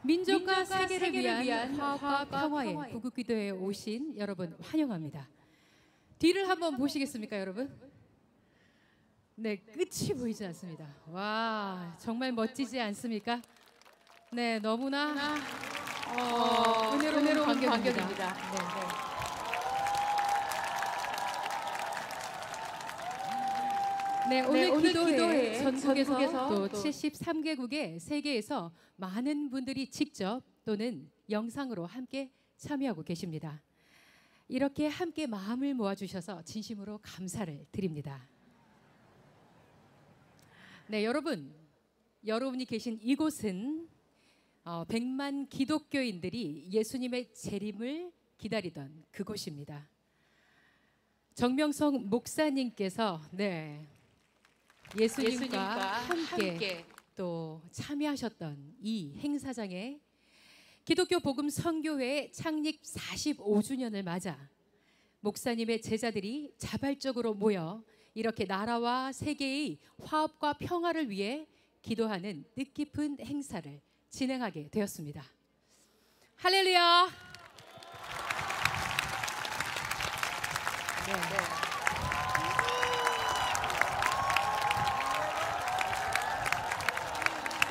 민족과 세계를 위한 화합과 평화의 구국기도에 오신 여러분 환영합니다. 뒤를 한번 보시겠습니까, 여러분? 네, 끝이 보이지 않습니다. 와, 정말 멋지지 않습니까? 네, 너무나 은혜로운 광경입니다. 네, 오늘 기도회 전국에서 또 73개국의 세계에서 많은 분들이 직접 또는 영상으로 함께 참여하고 계십니다. 이렇게 함께 마음을 모아주셔서 진심으로 감사를 드립니다. 네, 여러분이 계신 이곳은 100만 기독교인들이 예수님의 재림을 기다리던 그곳입니다. 정명성 목사님께서 예수님과 함께 또 참여하셨던 이 행사장에 기독교 복음 선교회 창립 45주년을 맞아 목사님의 제자들이 자발적으로 모여 이렇게 나라와 세계의 화합과 평화를 위해 기도하는 뜻깊은 행사를 진행하게 되었습니다. 할렐루야!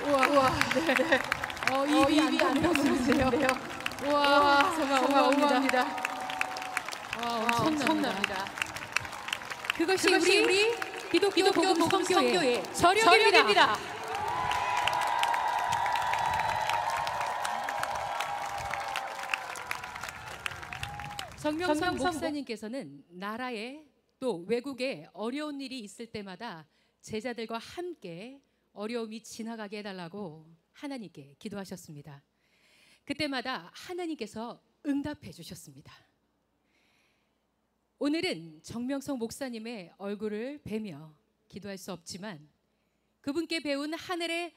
우와, 입이 안 나오는데요. 우와, 정말 어마어마합니다. 와, 엄청납니다. 그것이 우리 기독교 복음 선교의 저력입니다. 정명성 목사님께서는 나라에 또 외국에 어려운 일이 있을 때마다 제자들과 함께 어려움이 지나가게 해달라고 하나님께 기도하셨습니다. 그때마다 하나님께서 응답해 주셨습니다. 오늘은 정명성 목사님의 얼굴을 뵈며 기도할 수 없지만 그분께 배운 하늘을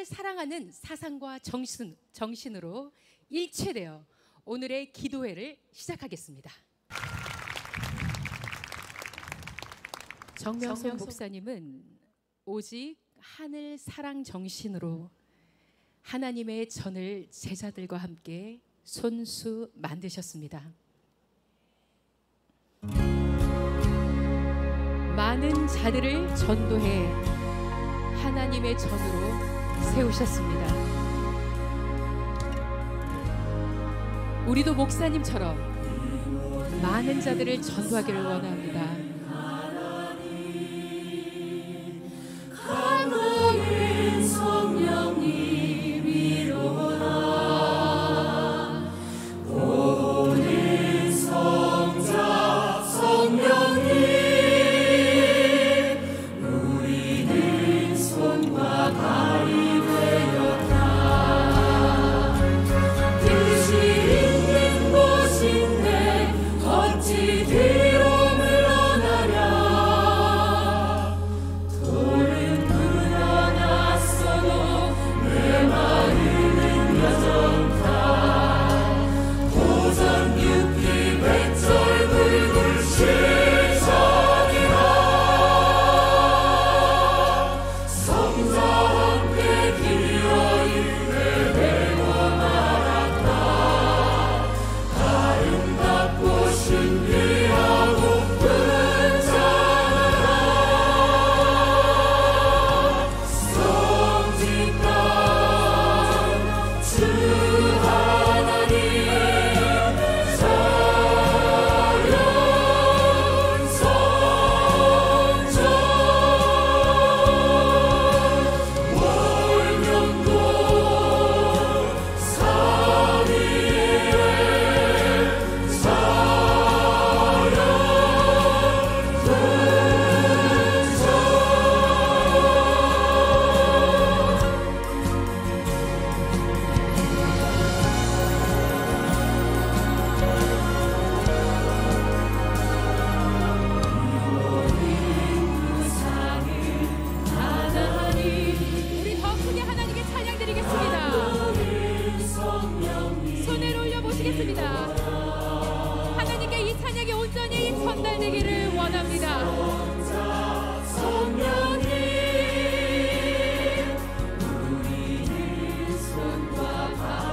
사랑하는 사상과 정신으로 일체되어 오늘의 기도회를 시작하겠습니다. 정명성 목사님은 오직 하늘 사랑 정신으로 하나님의 전을 제자들과 함께 손수 만드셨습니다. 많은 자들을 전도해 하나님의 전으로 세우셨습니다. 우리도 목사님처럼 많은 자들을 전도하기를 원합니다. 하나님 성령님이로다. 오는 성자 성령님, 우리는 손과 발이 되었다. 뜻이 있는 곳인데 어찌 뒤로 물러나랴. 돌은 무너놨어도 내 마음은 여전하. 고전 육기 백절 불굴 실성이라. 성자 함께 기어이 내배고 말았다. 아름답고 신비하고 분장하라. 성직한 주 하나님 자연 성전 월명도 사위에 자연 우리 더 크게 하나님께 찬양 드리겠습니다. 손을 올려보시겠습니다. 하나님께 이 찬양이 온전히 전달되기를 원합니다. 성령님, 우리는 손과 발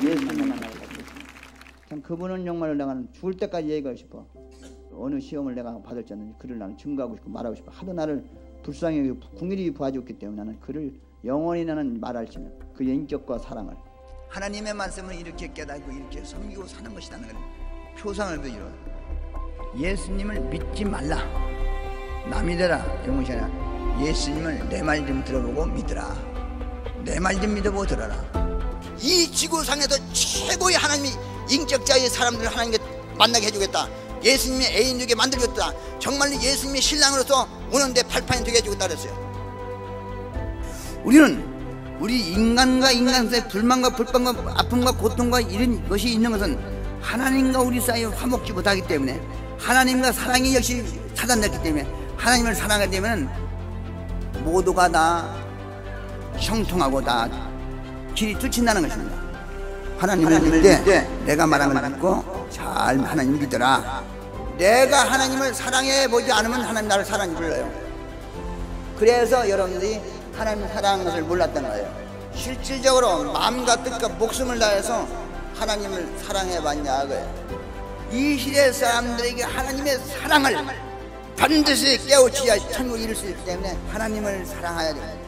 예수님을 만나고 참 그분은 정말 내가 죽을 때까지 얘기하고 싶어. 어느 시험을 내가 받을 때는 그를 나는 증거하고 싶고 말하고 싶어. 하도 나를 불쌍히 여기고 궁일이 봐줬기 때문에 나는 그를 영원히 나는 말할지는 그 인격과 사랑을 하나님의 말씀을 이렇게 깨닫고 이렇게 섬기고 사는 것이라는 건 표상을 보여줘. 예수님을 믿지 말라. 남이 되라 이런 것이 아니라 예수님을 내 말 좀 들어보고 믿으라. 내 말 좀 믿어보고 들어라. 이 지구상에서 최고의 하나님이 인격자의 사람들을 하나님께 만나게 해주겠다. 예수님의 애인 되게 만들겠다. 정말로 예수님의 신랑으로서 오는데 발판이 되게 해주겠다 그랬어요. 우리는 우리 인간과 인간 사이에 불만과 불평과 아픔과 고통과 이런 것이 있는 것은 하나님과 우리 사이에 화목지 못하기 때문에 하나님과 사랑이 역시 차단됐기 때문에 하나님을 사랑하게 되면 모두가 다 형통하고 다 길이 뚫친다는 것입니다. 하나님을 믿을 때 내가 말한 걸 믿고 잘 하나님 믿어라. 내가 하나님을 사랑해 보지 않으면 하나님 나를 사랑해 불러요. 그래서 여러분들이 하나님을 사랑하는 것을 몰랐던 거예요. 실질적으로 마음과 뜻과 목숨을 다해서 하나님을 사랑해 봤냐 그거예요. 이 시대 사람들에게 하나님의 사랑을 반드시 깨우쳐야 천국에 이룰 수 있기 때문에 하나님을 사랑해야 돼요.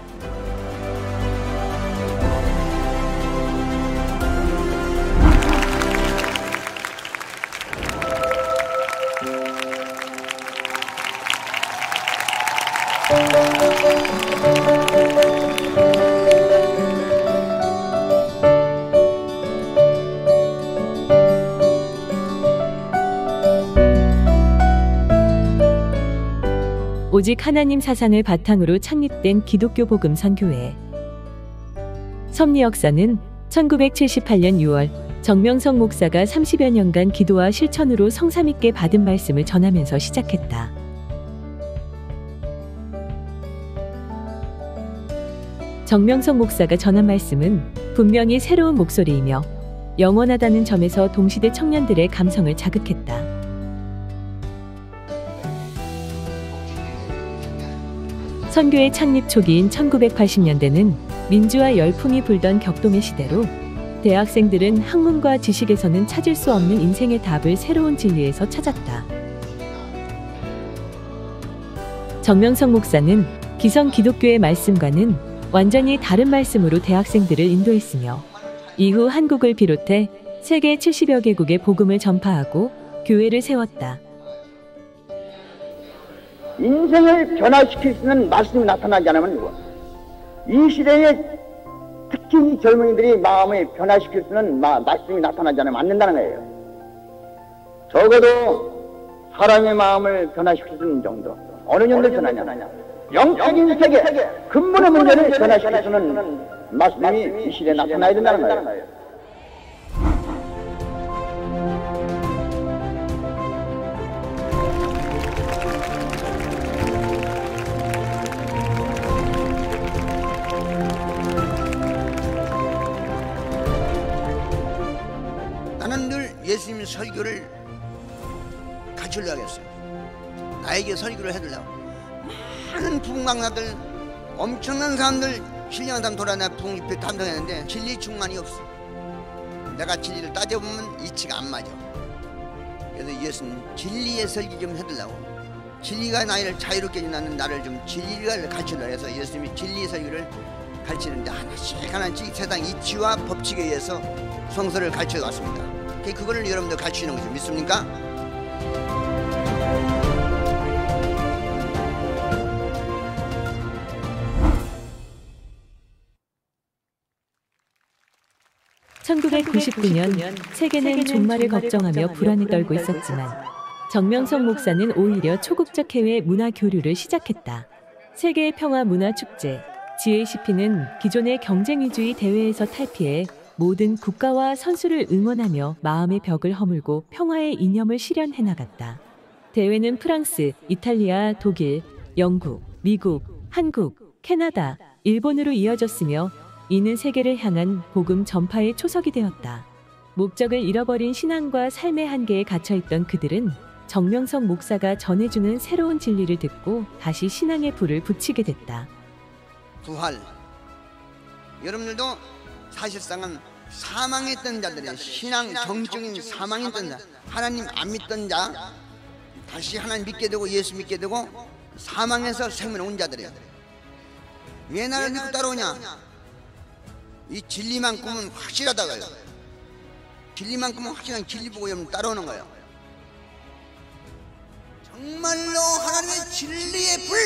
오직 하나님 사상을 바탕으로 창립된 기독교 복음선교회. 섭리 역사는 1978년 6월 정명석 목사가 30여 년간 기도와 실천으로 성삼 있게 받은 말씀을 전하면서 시작했다. 정명석 목사가 전한 말씀은 분명히 새로운 목소리이며 영원하다는 점에서 동시대 청년들의 감성을 자극했다. 선교의 창립 초기인 1980년대는 민주화 열풍이 불던 격동의 시대로 대학생들은 학문과 지식에서는 찾을 수 없는 인생의 답을 새로운 진리에서 찾았다. 정명석 목사는 기성 기독교의 말씀과는 완전히 다른 말씀으로 대학생들을 인도했으며 이후 한국을 비롯해 세계 70여 개국에 복음을 전파하고 교회를 세웠다. 인생을 변화시킬 수 있는 말씀이 나타나지 않으면 이 시대에 특히 이 젊은이들이 마음을 변화시킬 수 있는 말씀이 나타나지 않으면 안 된다는 거예요. 적어도 사람의 마음을 변화시킬 수 있는 정도. 어느 정도 변하냐. 영적인 세계, 근본의 문제를 변화시킬 수 있는 말씀이 이 시대에 나타나야 된다는 거예요. 나는 늘 예수님 설교를 가르치려고 하겠어요. 나에게 설교를 해달라고. 많은 부흥 강사들, 엄청난 사람들, 신령한 사람 돌아다녀 부흥 집회 탐정했는데 진리 충만이 없어. 내가 진리를 따져보면 이치가 안 맞아. 그래서 예수님 진리의 설교 좀 해달라고. 진리가 나를 자유롭게 해주는 나를 좀 진리를 가르치려고 해서 예수님이 진리 설교를 가르치는데 하나씩 세상 이치와 법칙에 의해서 성서를 가르쳐 왔습니다. 그거를 여러분들 가르치는 거죠. 믿습니까? (1999년) 세계는 종말을 걱정하며 불안에 떨고 있었지만 정명석 목사는 오히려 초국적 해외 문화 교류를 시작했다. 세계의 평화 문화 축제 GACP는 기존의 경쟁 위주의 대회에서 탈피해 모든 국가와 선수를 응원하며 마음의 벽을 허물고 평화의 이념을 실현해 나갔다. 대회는 프랑스, 이탈리아, 독일, 영국, 미국, 한국, 캐나다, 일본으로 이어졌으며 이는 세계를 향한 복음 전파의 초석이 되었다. 목적을 잃어버린 신앙과 삶의 한계에 갇혀있던 그들은 정명석 목사가 전해주는 새로운 진리를 듣고 다시 신앙의 불을 붙이게 됐다. 부활. 여러분들도 사실상은 사망했던 자들의 신앙 정적인 사망했던 자, 하나님 안 믿던 자, 다시 하나님 믿게 되고 예수 믿게 되고 사망해서 생명을 온 자들이에요. 왜 나를 믿고 따라오냐? 이 진리만큼은 확실하다고요. 진리만큼은 확실한 진리 보고 여러분 따라오는 거예요. 정말로 하나님의 진리의 불,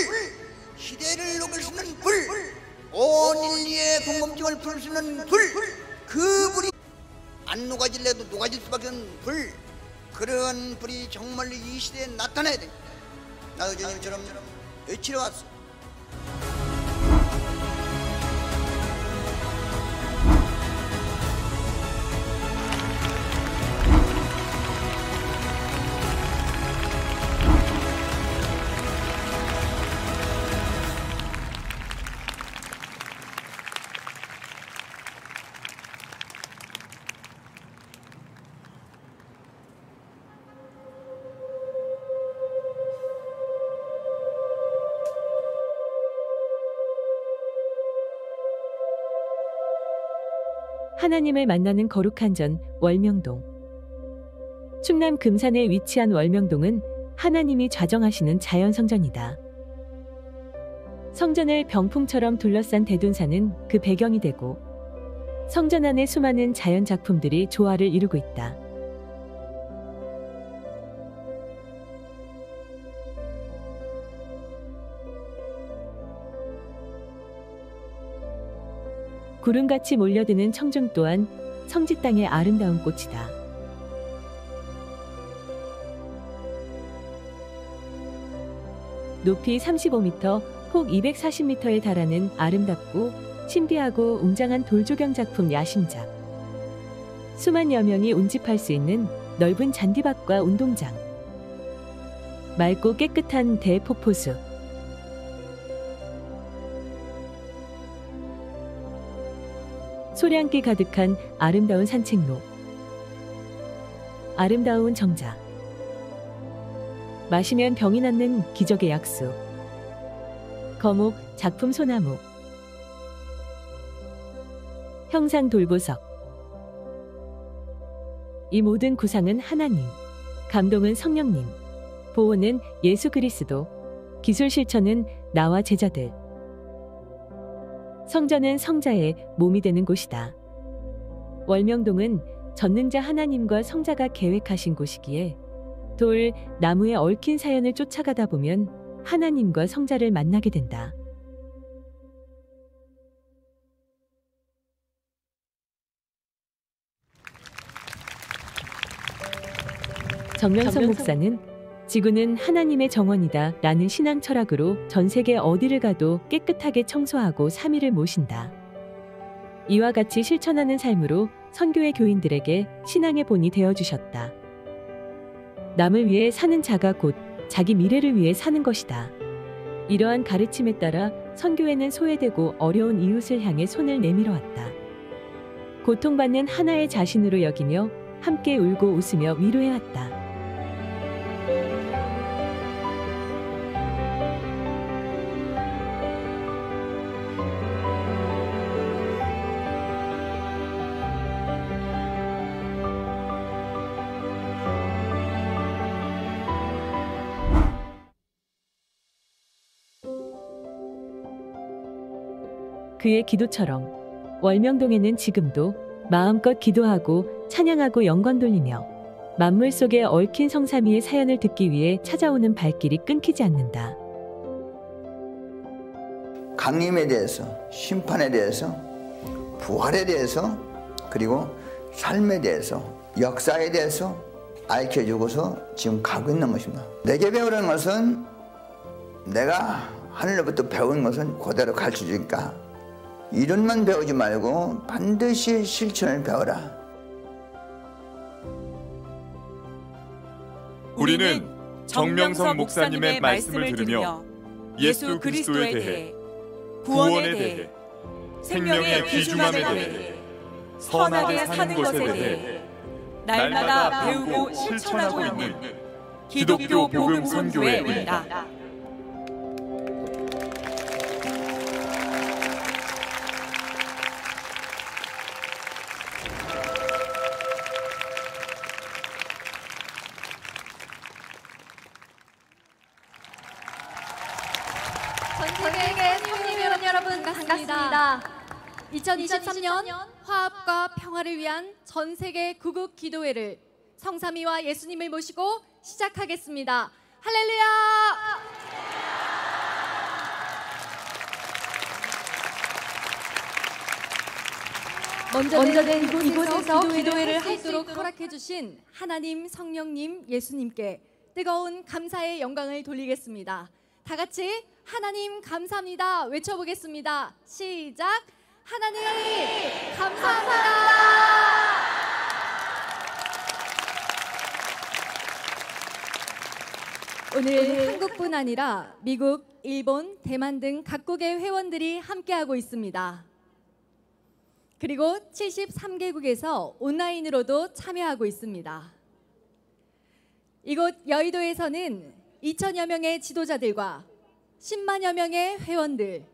시대를 녹일 수 있는 불, 온 인류의 궁금증을 풀 수 있는 불, 그 불이 안 녹아질래도 녹아질 수밖에 없는 불, 그런 불이 정말로 이 시대에 나타나야 돼. 나도 주님처럼 외치러 왔어. 하나님을 만나는 거룩한 전 월명동. 충남 금산에 위치한 월명동은 하나님이 좌정하시는 자연성전이다. 성전을 병풍처럼 둘러싼 대둔산은 그 배경이 되고 성전 안에 수많은 자연 작품들이 조화를 이루고 있다. 구름같이 몰려드는 청중 또한 성지 땅의 아름다운 꽃이다. 높이 35m, 폭 240m에 달하는 아름답고 신비하고 웅장한 돌조경 작품 야심작. 수만여 명이 운집할 수 있는 넓은 잔디밭과 운동장. 맑고 깨끗한 대폭포수. 소량기 가득한 아름다운 산책로. 아름다운 정자. 마시면 병이 낫는 기적의 약수. 거목, 작품 소나무. 형상 돌보석. 이 모든 구상은 하나님, 감동은 성령님, 보호는 예수 그리스도, 기술 실천은 나와 제자들. 성전은 성자의 몸이 되는 곳이다. 월명동은 전능자 하나님과 성자가 계획하신 곳이기에 돌, 나무에 얽힌 사연을 쫓아가다 보면 하나님과 성자를 만나게 된다. 정명석 목사는 지구는 하나님의 정원이다 라는 신앙 철학으로 전 세계 어디를 가도 깨끗하게 청소하고 3위를 모신다. 이와 같이 실천하는 삶으로 선교회 교인들에게 신앙의 본이 되어주셨다. 남을 위해 사는 자가 곧 자기 미래를 위해 사는 것이다. 이러한 가르침에 따라 선교회는 소외되고 어려운 이웃을 향해 손을 내밀어 왔다. 고통받는 하나의 자신으로 여기며 함께 울고 웃으며 위로해왔다. 그의 기도처럼 월명동에는 지금도 마음껏 기도하고 찬양하고 영광 돌리며 만물 속에 얽힌 성삼위의 사연을 듣기 위해 찾아오는 발길이 끊기지 않는다. 강림에 대해서, 심판에 대해서, 부활에 대해서, 그리고 삶에 대해서, 역사에 대해서 알려주고서 지금 가고 있는 것입니다. 내게 배우라는 것은 내가 하늘로부터 배운 것은 그대로 가르쳐주니까 이론만 배우지 말고 반드시 실천을 배워라. 우리는 정명석 목사님의 말씀을 들으며 예수 그리스도에 대해, 구원에 대해, 생명의 귀중함에 대해, 선하게 사는 것에 대해 날마다 배우고 실천하고 있는 기독교 복음 선교회입니다. 반갑습니다. 2023년 화합과 평화를 위한 전 세계 구국 기도회를 성삼위와 예수님을 모시고 시작하겠습니다. 할렐루야! 먼저는 이곳에서 기도회를 하도록 허락해 주신 하나님, 성령님, 예수님께 뜨거운 감사의 영광을 돌리겠습니다. 다 같이 하나님 감사합니다 외쳐보겠습니다. 시작! 하나님 감사합니다. 오늘 한국뿐 아니라 미국, 일본, 대만 등 각국의 회원들이 함께하고 있습니다. 그리고 73개국에서 온라인으로도 참여하고 있습니다. 이곳 여의도에서는 2천여 명의 지도자들과 10만여 명의 회원들,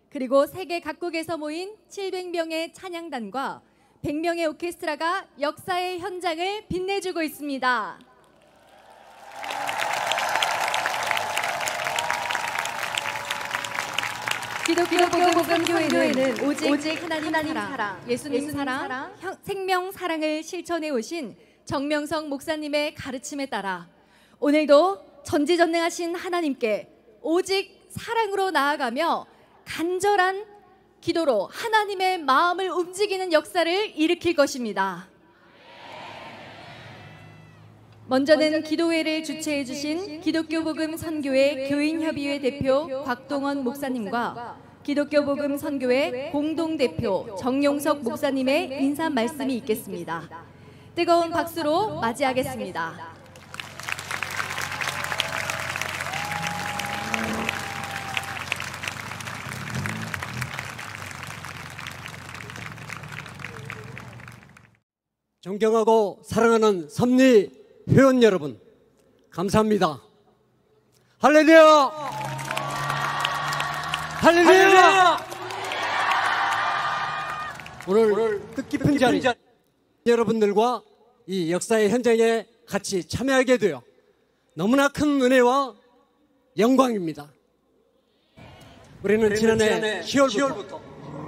그리고 세계 각국에서 모인 700명의 찬양단과 100명의 오케스트라가 역사의 현장을 빛내주고 있습니다. 기독교 복음교회는 오직 하나님 사랑, 예수님 사랑, 생명 사랑을 실천해 오신 정명성 목사님의 가르침에 따라 오늘도 전지전능하신 하나님께 오직 사랑으로 나아가며 간절한 기도로 하나님의 마음을 움직이는 역사를 일으킬 것입니다. 먼저는 기도회를 주최해 주신 기독교 복음 선교회 교인협의회 대표 곽동원 목사님과 기독교 복음 선교회 공동대표 정용석 목사님의 인사 말씀이 있겠습니다. 뜨거운 박수로 맞이하겠습니다. 존경하고 사랑하는 섭리 회원 여러분, 감사합니다. 할렐루야! 할렐루야! 오늘 뜻깊은 자리 여러분들과 이 역사의 현장에 같이 참여하게 되어 너무나 큰 은혜와 영광입니다. 우리는 지난해 10월부터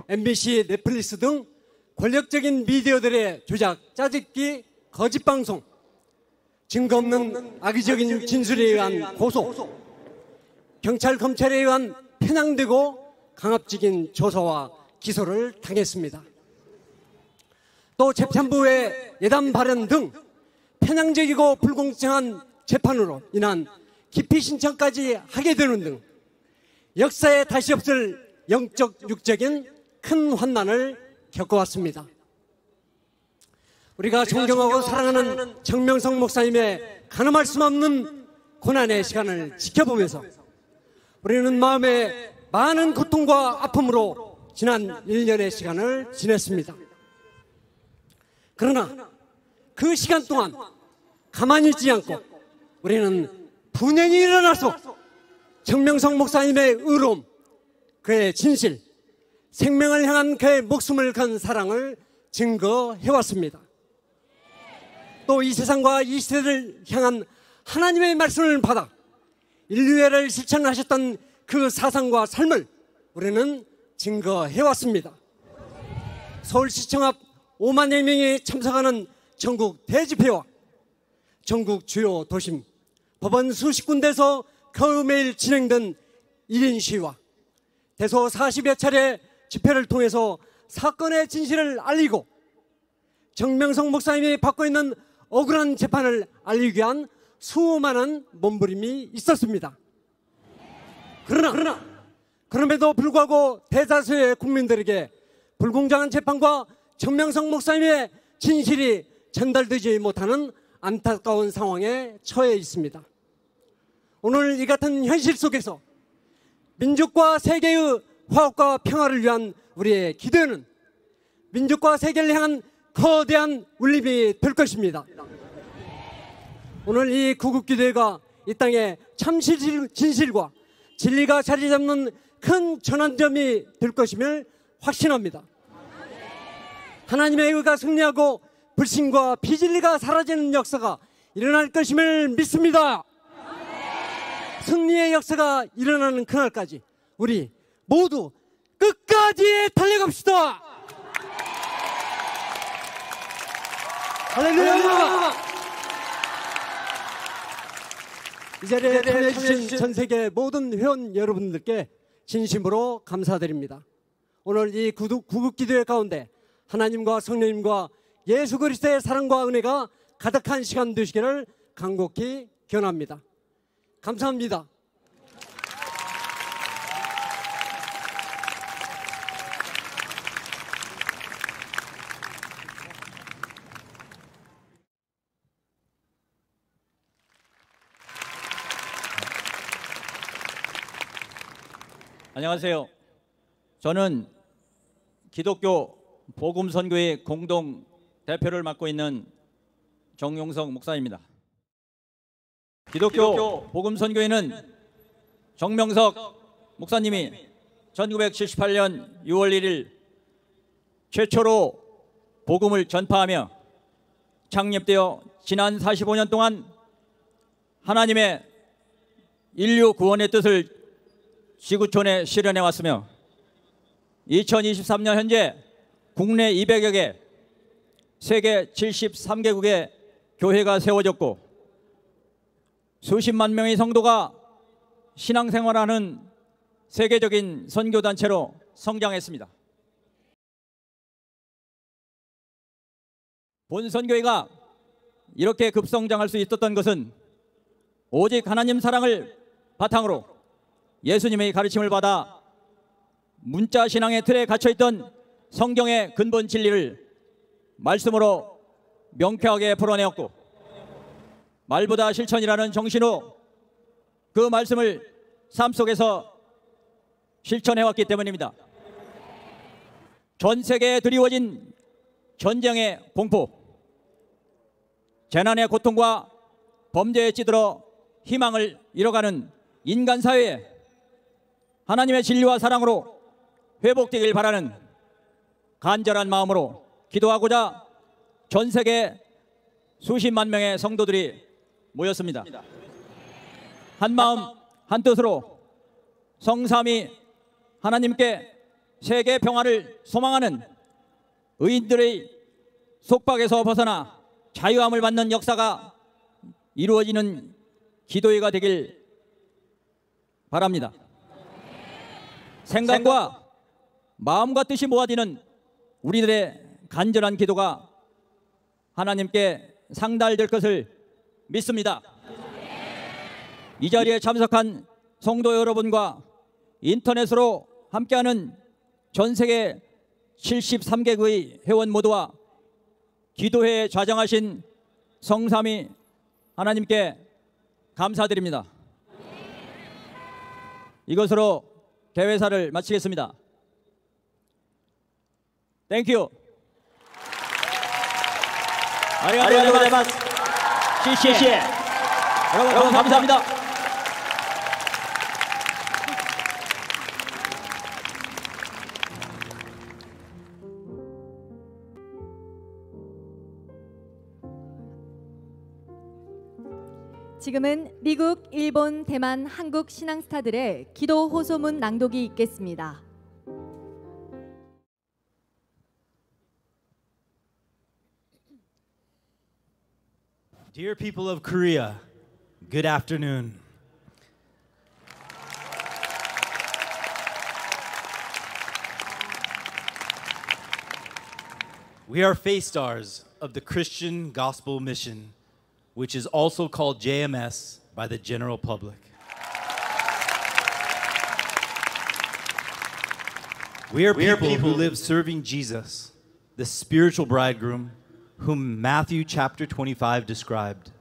MBC, 넷플릭스 등 권력적인 미디어들의 조작, 짜집기, 거짓방송, 증거 없는 악의적인 진술에 의한 고소, 경찰, 검찰에 의한 편향되고 강압적인 조사와 기소를 당했습니다. 또 재판부의 예단 발언 등 편향적이고 불공정한 재판으로 인한 기피 신청까지 하게 되는 등 역사에 다시 없을 영적, 육적인 큰 환난을 겪어왔습니다. 우리가 존경하고 사랑하는 정명성 목사님의 가늠할 수 없는 고난의 시간을 지켜보면서 우리는 마음에 많은 고통과 아픔으로 지난 1년의 시간을 지냈습니다. 그러나 그 시간 동안 가만히 있지 않고 우리는 분연히 일어나서 정명성 목사님의 의로움, 그의 진실, 생명을 향한 그의 목숨을 건 사랑을 증거해왔습니다. 또 이 세상과 이 시대를 향한 하나님의 말씀을 받아 인류애를 실천하셨던 그 사상과 삶을 우리는 증거해왔습니다. 서울시청 앞 5만여 명이 참석하는 전국 대집회와 전국 주요 도심, 법원 수십 군데에서 겨우 매일 진행된 1인 시위와 대소 40여 차례 집회를 통해서 사건의 진실을 알리고 정명성 목사님이 받고 있는 억울한 재판을 알리기 위한 수많은 몸부림이 있었습니다. 그럼에도 불구하고 대다수의 국민들에게 불공정한 재판과 정명성 목사님의 진실이 전달되지 못하는 안타까운 상황에 처해 있습니다. 오늘 이 같은 현실 속에서 민족과 세계의 화합과 평화를 위한 우리의 기도는 민족과 세계를 향한 거대한 울림이 될 것입니다. 오늘 이 구국기도회가 이 땅에 참 진실과 진리가 자리 잡는 큰 전환점이 될 것임을 확신합니다. 하나님의 의가 승리하고 불신과 비진리가 사라지는 역사가 일어날 것임을 믿습니다. 승리의 역사가 일어나는 그날까지 우리 모두 끝까지 끝까지 달려갑시다. 할렐루야. 이 자리에 참여해주신 전 세계 모든 회원 여러분들께 진심으로 감사드립니다. 오늘 이 구급기도회 가운데 하나님과 성령님과 예수 그리스도의 사랑과 은혜가 가득한 시간 되시기를 간곡히 기원합니다. 감사합니다. 안녕하세요. 저는 기독교 복음선교회 공동 대표를 맡고 있는 정용석 목사입니다. 기독교 복음선교회는 정명석 목사님이 1978년 6월 1일 최초로 복음을 전파하며 창립되어 지난 45년 동안 하나님의 인류 구원의 뜻을 지구촌에 실현해 왔으며 2023년 현재 국내 200여 개, 세계 73개국의 교회가 세워졌고 수십만 명의 성도가 신앙생활하는 세계적인 선교단체로 성장했습니다. 본선교회가 이렇게 급성장할 수 있었던 것은 오직 하나님 사랑을 바탕으로 예수님의 가르침을 받아 문자 신앙의 틀에 갇혀있던 성경의 근본 진리를 말씀으로 명쾌하게 풀어내었고 말보다 실천이라는 정신으로 그 말씀을 삶 속에서 실천해왔기 때문입니다. 전 세계에 드리워진 전쟁의 공포, 재난의 고통과 범죄에 찌들어 희망을 잃어가는 인간 사회에 하나님의 진리와 사랑으로 회복되길 바라는 간절한 마음으로 기도하고자 전 세계 수십만 명의 성도들이 모였습니다. 한 마음 한 뜻으로 성삼위 하나님께 세계 평화를 소망하는 의인들의 속박에서 벗어나 자유함을 받는 역사가 이루어지는 기도회가 되길 바랍니다. 생각과 마음과 뜻이 모아지는 우리들의 간절한 기도가 하나님께 상달될 것을 믿습니다. 이 자리에 참석한 성도 여러분과 인터넷으로 함께하는 전 세계 73개국의 회원 모두와 기도회에 좌정하신 성삼위 하나님께 감사드립니다. 이것으로 개회사를 마치겠습니다. 땡큐. 아리가토 고자이마스. 시시에. 여러분 감사합니다. 지금은 미국, 일본, 대만, 한국 신앙스타들의 기도 호소문 낭독이 있겠습니다. Dear people of Korea, good afternoon. We are face stars of the Christian Gospel Mission, which is also called JMS by the general public. We are people who live serving Jesus, the spiritual bridegroom, whom Matthew chapter 25 described.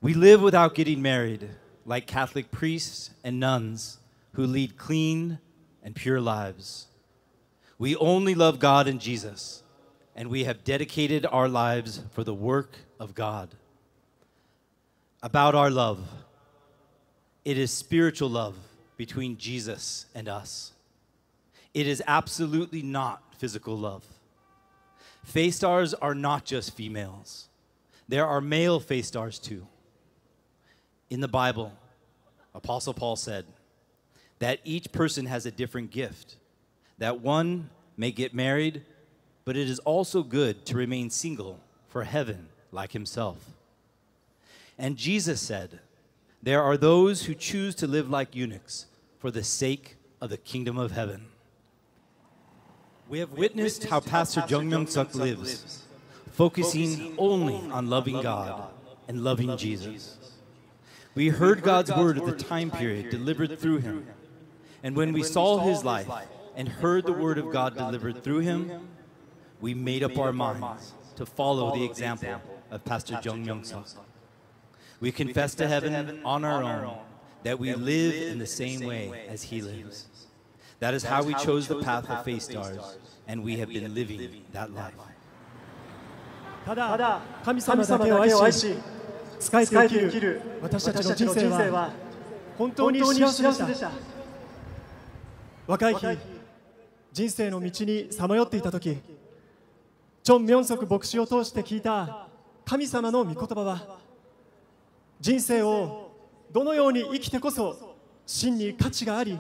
We live without getting married, like Catholic priests and nuns who lead clean and pure lives. We only love God and Jesus, and we have dedicated our lives for the work of God. About our love, it is spiritual love between Jesus and us. It is absolutely not physical love. Face stars are not just females. There are male face stars too. In the Bible, Apostle Paul said that each person has a different gift, that one may get married, but it is also good to remain single for heaven like himself. And Jesus said, there are those who choose to live like eunuchs for the sake of the kingdom of heaven. We have witnessed how Pastor Jung Myung-suk lives, focusing only on loving God and loving Jesus. We heard God's word of the time period delivered through him. And when we saw his life and heard the word of God delivered through him, we made up our minds to follow the example of Pastor Jung Myung-suk. We confess to heaven on our own that we live in the same way as he lives. That is how we chose the path of Faith Stars, and we have been living that life. ただ神様だけを愛し仕えて生きる私たちの人生は本当に幸せでした。若い日、人生の道にさまよっていたとき、チョン・ミョンソク牧師を通して聞いた神様の御言葉は、人生をどのように生きてこそ真に価値があり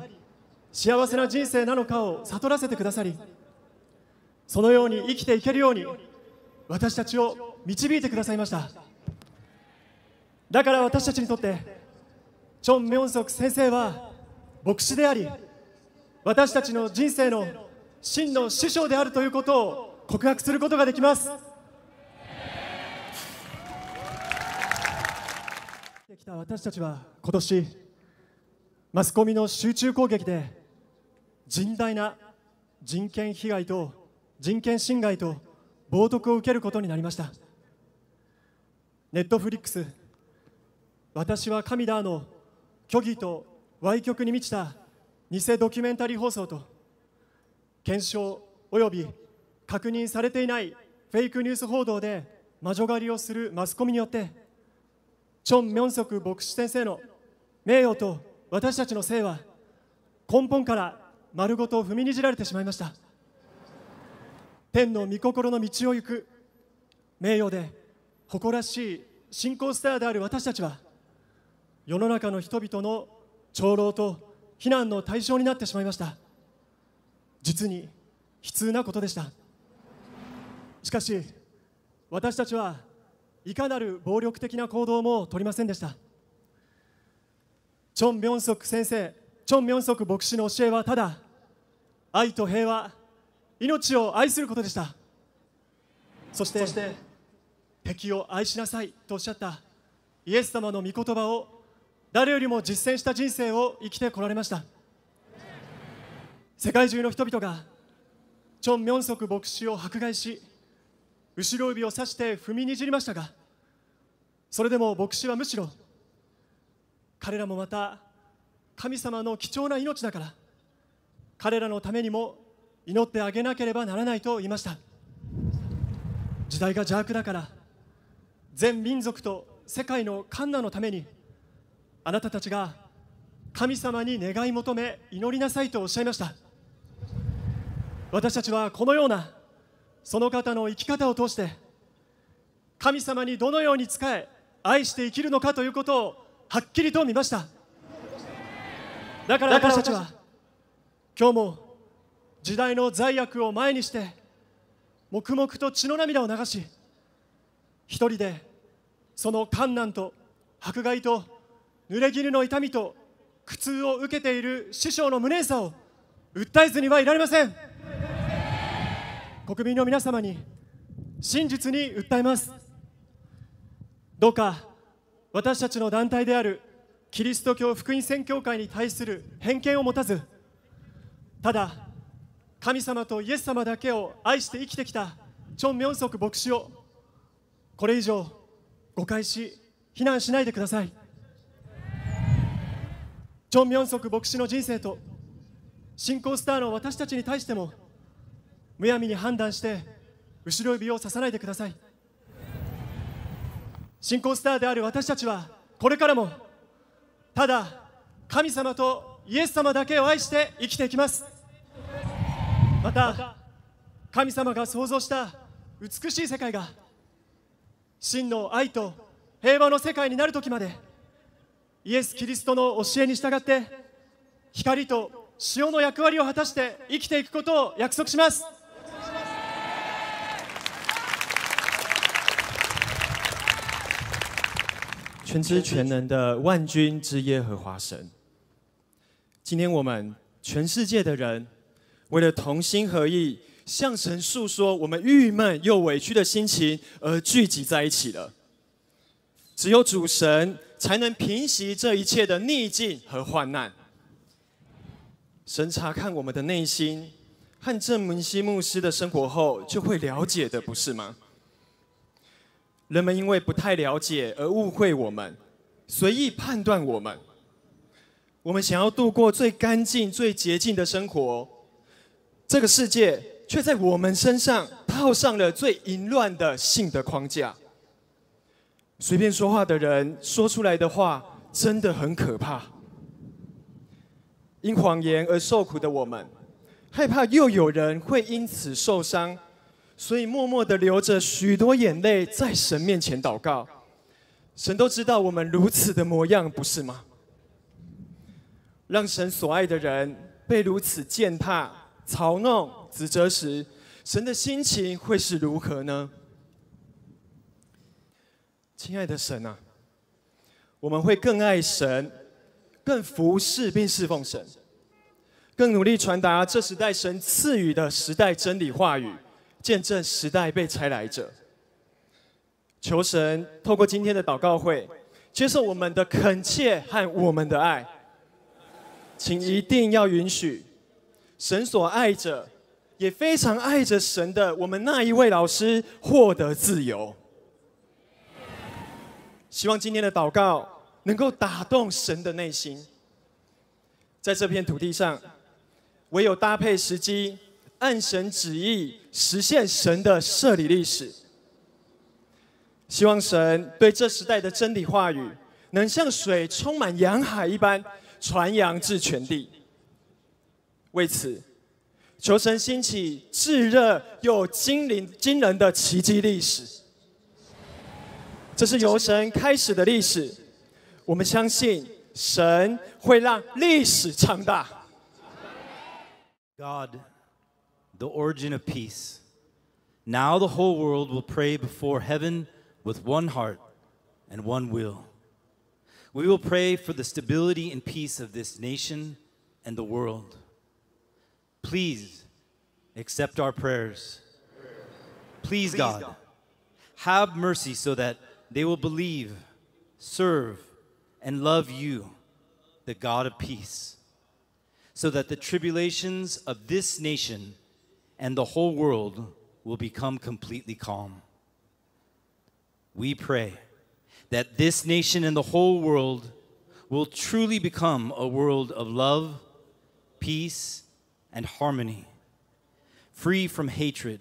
幸せな人生なのかを悟らせてくださり、そのように生きていけるように私たちを導いてくださいました。だから私たちにとってチョン・ミョンソク先生は牧師であり、私たちの人生の真の師匠であるということを告白することができます。きた私たちは今年マスコミの集中攻撃で甚大な人権被害と人権侵害と冒涜を受けることになりました。ネットフリックス、私は神だの虚偽と歪曲に満ちた偽ドキュメンタリー放送と、検証および確認されていないフェイクニュース報道で魔女狩りをするマスコミによって、チョン・ミョンソク牧師先生の名誉と私たちの生は根本から丸ごと踏みにじられてしまいました。天の御心の道を行く名誉で誇らしい信仰スターである私たちは、世の中の人々の長老と非難の対象になってしまいました。実に悲痛なことでした。しかし私たちはいかなる暴力的な行動も取りませんでした。チョン・ミョンソク先生、チョン・ミョンソク牧師の教えはただ愛と平和、命を愛することでした。そして敵を愛しなさいとおっしゃったイエス様の御言葉を誰よりも実践した人生を生きてこられました。世界中の人々がチョン・ミョンソク牧師を迫害し、後ろ指を指して踏みにじりましたが、それでも牧師はむしろ彼らもまた神様の貴重な命だから彼らのためにも祈ってあげなければならないと言いました。時代が邪悪だから全民族と世界のカンナのためにあなたたちが神様に願い求め祈りなさいとおっしゃいました。私たちはこのようなその方の生き方を通して神様にどのように仕え愛して生きるのかということをはっきりと見ました。だから私たちは今日も時代の罪悪を前にして黙々と血の涙を流し、一人でその患難と迫害と濡れ衣の痛みと苦痛を受けている師匠の無念さを訴えずにはいられません。国民の皆様に真実に訴えます。どうか私たちの団体であるキリスト教福音宣教会に対する偏見を持たず、ただ神様とイエス様だけを愛して生きてきたチョン・ミョンソク牧師をこれ以上誤解し非難しないでください。チョン・ミョンソク牧師の人生と信仰スターの私たちに対してもむやみに判断して後ろ指をささないでください。信仰スターである私たちはこれからもただ神様とイエス様だけを愛して生きていきます。また神様が創造した美しい世界が真の愛と平和の世界になるときまでイエス・キリストの教えに従って光と塩の役割を果たして生きていくことを約束します。全知全能的万军之耶和华神，今天我们全世界的人，为了同心合意，向神诉说我们郁闷又委屈的心情而聚集在一起了。只有主神才能平息这一切的逆境和患难。神察看我们的内心，和郑文熙牧师的生活后，就会了解的，不是吗？人们因为不太了解而误会我们，随意判断我们。我们想要度过最干净、最洁净的生活，这个世界却在我们身上套上了最淫乱的性的框架。随便说话的人说出来的话，真的很可怕。因谎言而受苦的我们，害怕又有人会因此受伤，所以默默地流着许多眼泪在神面前祷告。神都知道我们如此的模样，不是吗？让神所爱的人被如此践踏、嘲弄、指责时，神的心情会是如何呢？亲爱的神啊，我们会更爱神，更服侍并侍奉神，更努力传达这时代神赐予的时代真理话语，见证时代被差来者。求神透过今天的祷告会，接受我们的恳切和我们的爱，请一定要允许神所爱着，也非常爱着神的我们那一位老师获得自由。希望今天的祷告能够打动神的内心。在这片土地上，唯有搭配时机，按神旨意实现神的设立历史。希望神对这时代的真理话语，能像水充满洋海一般传扬至全地。为此，求神兴起炙热又惊人的奇迹历史。这是由神开始的历史，我们相信神会让历史长大。God, the origin of peace. Now the whole world will pray before heaven with one heart and one will. We will pray for the stability and peace of this nation and the world. Please accept our prayers. Please, God, have mercy so that they will believe, serve, and love you, the God of peace, so that the tribulations of this nation and the whole world will become completely calm. We pray that this nation and the whole world will truly become a world of love, peace, and harmony, free from hatred,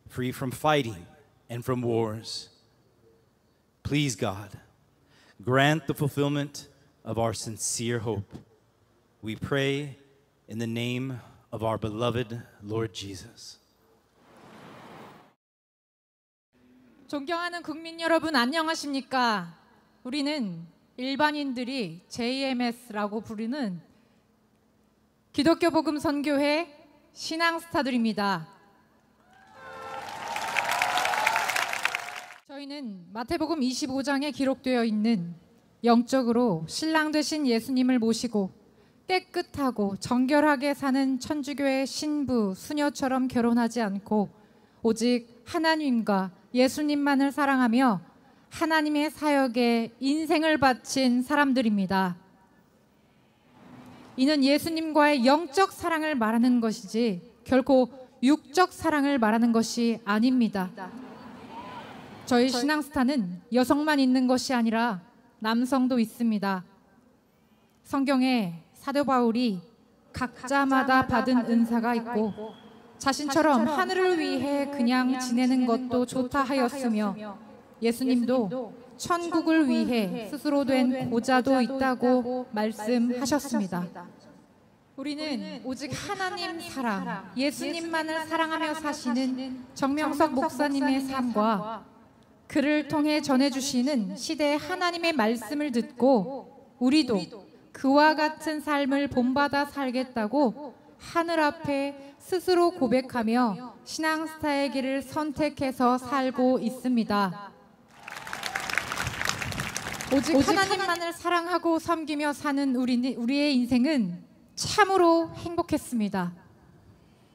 free from fighting, and from wars. Please, God, grant the fulfillment of our sincere hope. We pray in the name of our beloved Lord Jesus. 존경하는 국민 여러분, 안녕하십니까? 우리는 일반인들이 JMS라고 부르는 기독교 복음 선교회 신앙스타들입니다. 저희는 마태복음 25장에 기록되어 있는 영적으로 신랑 되신 예수님을 모시고 깨끗하고 정결하게 사는 천주교의 신부, 수녀처럼 결혼하지 않고 오직 하나님과 예수님만을 사랑하며 하나님의 사역에 인생을 바친 사람들입니다. 이는 예수님과의 영적 사랑을 말하는 것이지 결코 육적 사랑을 말하는 것이 아닙니다. 저희 신앙스타는 여성만 있는 것이 아니라 남성도 있습니다. 성경에 사도 바울이 각자마다 받은 은사가 있고 자신처럼 하늘을 위해 그냥 지내는 것도 좋다 하였으며 예수님도 천국을 위해 스스로 된 고자도 있다고 말씀하셨습니다. 우리는 오직 하나님 사랑, 예수님만을 사랑하며 사시는 정명석 목사님의 삶과 그를 통해 전해주시는 시대의 하나님의 말씀을 듣고 우리도 그와 같은 삶을 본받아 살겠다고 하늘 앞에 스스로 고백하며 신앙스타의 길을 선택해서 살고 있습니다. 오직 하나님만을 사랑하고 섬기며 사는 우리의 인생은 참으로 행복했습니다.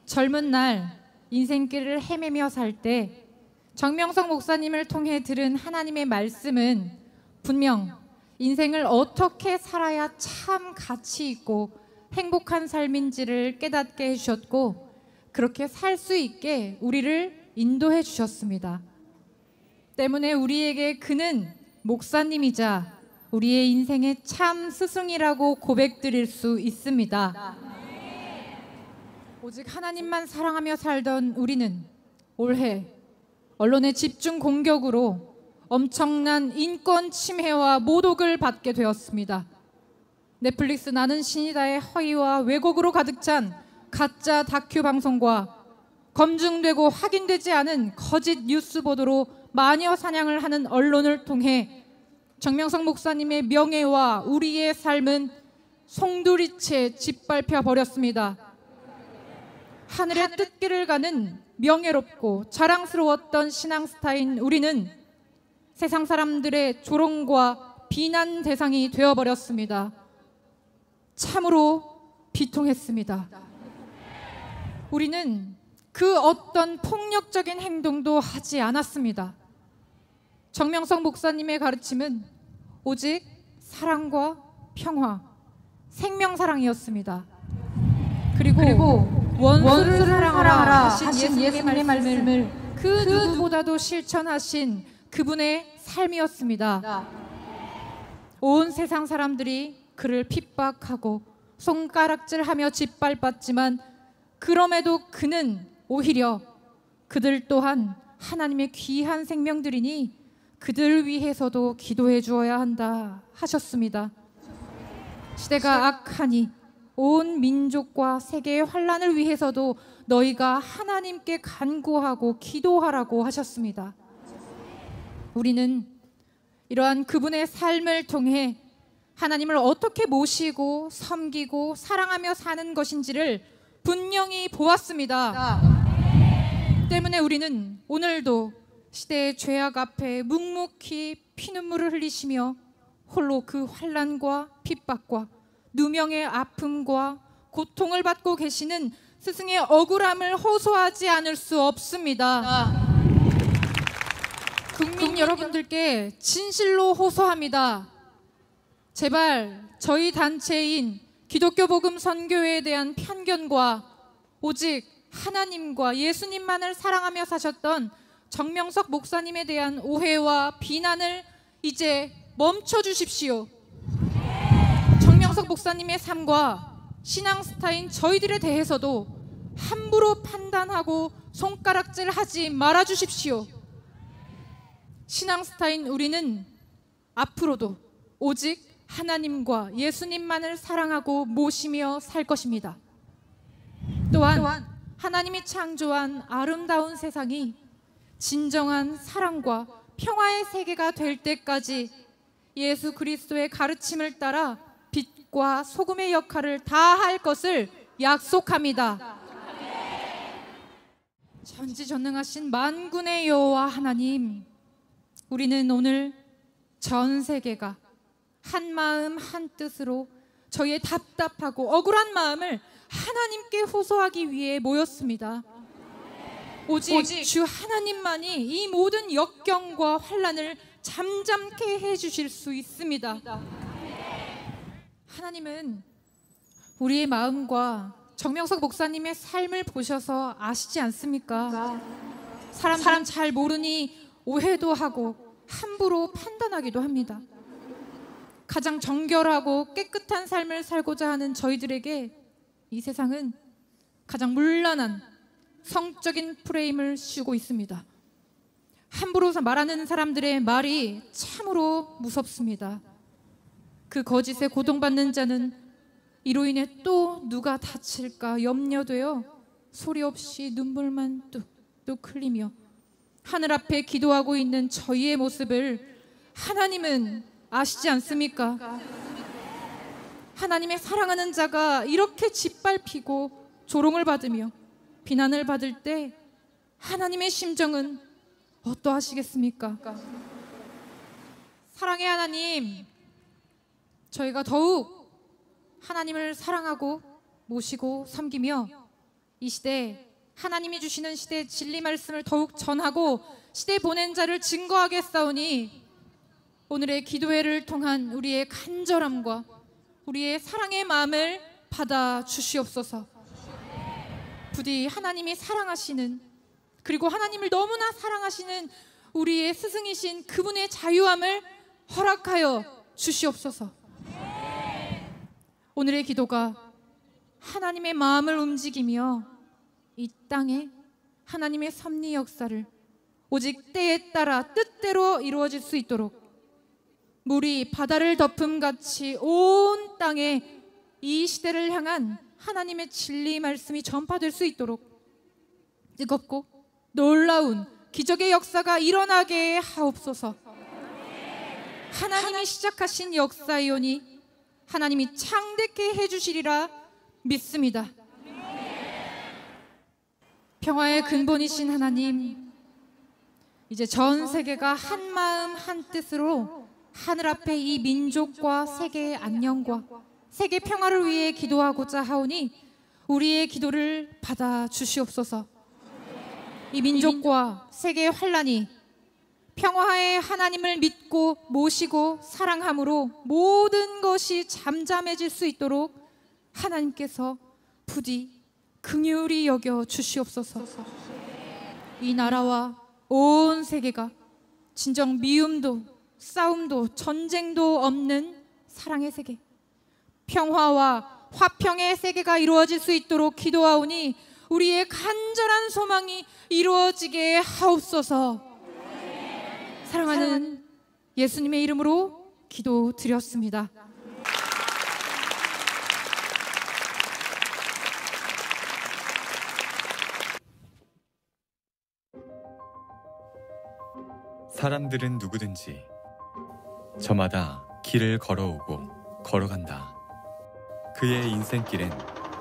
젊은 날 인생길을 헤매며 살 때 정명석 목사님을 통해 들은 하나님의 말씀은 분명 인생을 어떻게 살아야 참 가치 있고 행복한 삶인지를 깨닫게 해주셨고, 그렇게 살 수 있게 우리를 인도해 주셨습니다. 때문에 우리에게 그는 목사님이자 우리의 인생의 참 스승이라고 고백드릴 수 있습니다. 오직 하나님만 사랑하며 살던 우리는 올해 언론의 집중 공격으로 엄청난 인권 침해와 모독을 받게 되었습니다. 넷플릭스 나는 신이다의 허위와 왜곡으로 가득 찬 가짜 다큐 방송과 검증되고 확인되지 않은 거짓 뉴스 보도로 마녀 사냥을 하는 언론을 통해 정명석 목사님의 명예와 우리의 삶은 송두리째 짓밟혀 버렸습니다. 하늘의 뜻길을 가는 명예롭고 자랑스러웠던 신앙스타인 우리는 세상 사람들의 조롱과 비난 대상이 되어버렸습니다. 참으로 비통했습니다. 우리는 그 어떤 폭력적인 행동도 하지 않았습니다. 정명석 목사님의 가르침은 오직 사랑과 평화, 생명사랑이었습니다. 그리고 원수를 사랑하라 하신 예수님의 말씀을 그 누구보다도 실천하신 그분의 삶이었습니다. 온 세상 사람들이 그를 핍박하고 손가락질하며 짓밟았지만 그럼에도 그는 오히려 그들 또한 하나님의 귀한 생명들이니 그들 위해서도 기도해 주어야 한다 하셨습니다. 시대가 악하니 온 민족과 세계의 환난을 위해서도 너희가 하나님께 간구하고 기도하라고 하셨습니다. 우리는 이러한 그분의 삶을 통해 하나님을 어떻게 모시고 섬기고 사랑하며 사는 것인지를 분명히 보았습니다. 때문에 우리는 오늘도 시대의 죄악 앞에 묵묵히 피눈물을 흘리시며 홀로 그 환난과 핍박과 누명의 아픔과 고통을 받고 계시는 스승의 억울함을 호소하지 않을 수 없습니다. 국민 여러분들께 진실로 호소합니다. 제발 저희 단체인 기독교 복음 선교회에 대한 편견과 오직 하나님과 예수님만을 사랑하며 사셨던 정명석 목사님에 대한 오해와 비난을 이제 멈춰 주십시오. 정명석 목사님의 삶과 신앙스타인 저희들에 대해서도 함부로 판단하고 손가락질하지 말아 주십시오. 신앙스타인 우리는 앞으로도 오직 하나님과 예수님만을 사랑하고 모시며 살 것입니다. 또한 하나님이 창조한 아름다운 세상이 진정한 사랑과 평화의 세계가 될 때까지 예수 그리스도의 가르침을 따라 빛과 소금의 역할을 다할 것을 약속합니다. 전지전능하신 만군의 여호와 하나님, 우리는 오늘 전 세계가 한 마음 한 뜻으로 저희의 답답하고 억울한 마음을 하나님께 호소하기 위해 모였습니다. 오직 주 하나님만이 이 모든 역경과 환난을 잠잠케 해주실 수 있습니다. 하나님은 우리의 마음과 정명석 목사님의 삶을 보셔서 아시지 않습니까? 사람 잘 모르니 오해도 하고 함부로 판단하기도 합니다. 가장 정결하고 깨끗한 삶을 살고자 하는 저희들에게 이 세상은 가장 문란한 성적인 프레임을 씌우고 있습니다. 함부로 말하는 사람들의 말이 참으로 무섭습니다. 그 거짓에 고통받는 자는 이로 인해 또 누가 다칠까 염려되어 소리 없이 눈물만 뚝뚝 흘리며 하늘 앞에 기도하고 있는 저희의 모습을 하나님은 아시지 않습니까? 하나님의 사랑하는 자가 이렇게 짓밟히고 조롱을 받으며 비난을 받을 때 하나님의 심정은 어떠하시겠습니까? 사랑의 하나님, 저희가 더욱 하나님을 사랑하고 모시고 섬기며 이 시대 하나님이 주시는 시대 진리 말씀을 더욱 전하고 시대 보낸 자를 증거하겠사오니 오늘의 기도회를 통한 우리의 간절함과 우리의 사랑의 마음을 받아 주시옵소서. 부디 하나님이 사랑하시는, 그리고 하나님을 너무나 사랑하시는 우리의 스승이신 그분의 자유함을 허락하여 주시옵소서. 오늘의 기도가 하나님의 마음을 움직이며 이 땅에 하나님의 섭리 역사를 오직 때에 따라 뜻대로 이루어질 수 있도록 물이 바다를 덮음같이 온 땅에 이 시대를 향한 하나님의 진리 말씀이 전파될 수 있도록 뜨겁고 놀라운 기적의 역사가 일어나게 하옵소서. 하나님이 시작하신 역사이오니 하나님이 창대케 해주시리라 믿습니다. 평화의 근본이신 하나님, 이제 전 세계가 한 마음 한 뜻으로 하늘 앞에 이 민족과 세계의 안녕과 세계 평화를 위해 기도하고자 하오니 우리의 기도를 받아 주시옵소서. 이 민족과 세계의 환란이 평화의 하나님을 믿고 모시고 사랑함으로 모든 것이 잠잠해질 수 있도록 하나님께서 부디 긍휼히 여겨 주시옵소서. 이 나라와 온 세계가 진정 미움도 싸움도 전쟁도 없는 사랑의 세계, 평화와 화평의 세계가 이루어질 수 있도록 기도하오니 우리의 간절한 소망이 이루어지게 하옵소서. 사랑하는 예수님의 이름으로 기도드렸습니다. 사람들은 누구든지 저마다 길을 걸어오고 걸어간다. 그의 인생길엔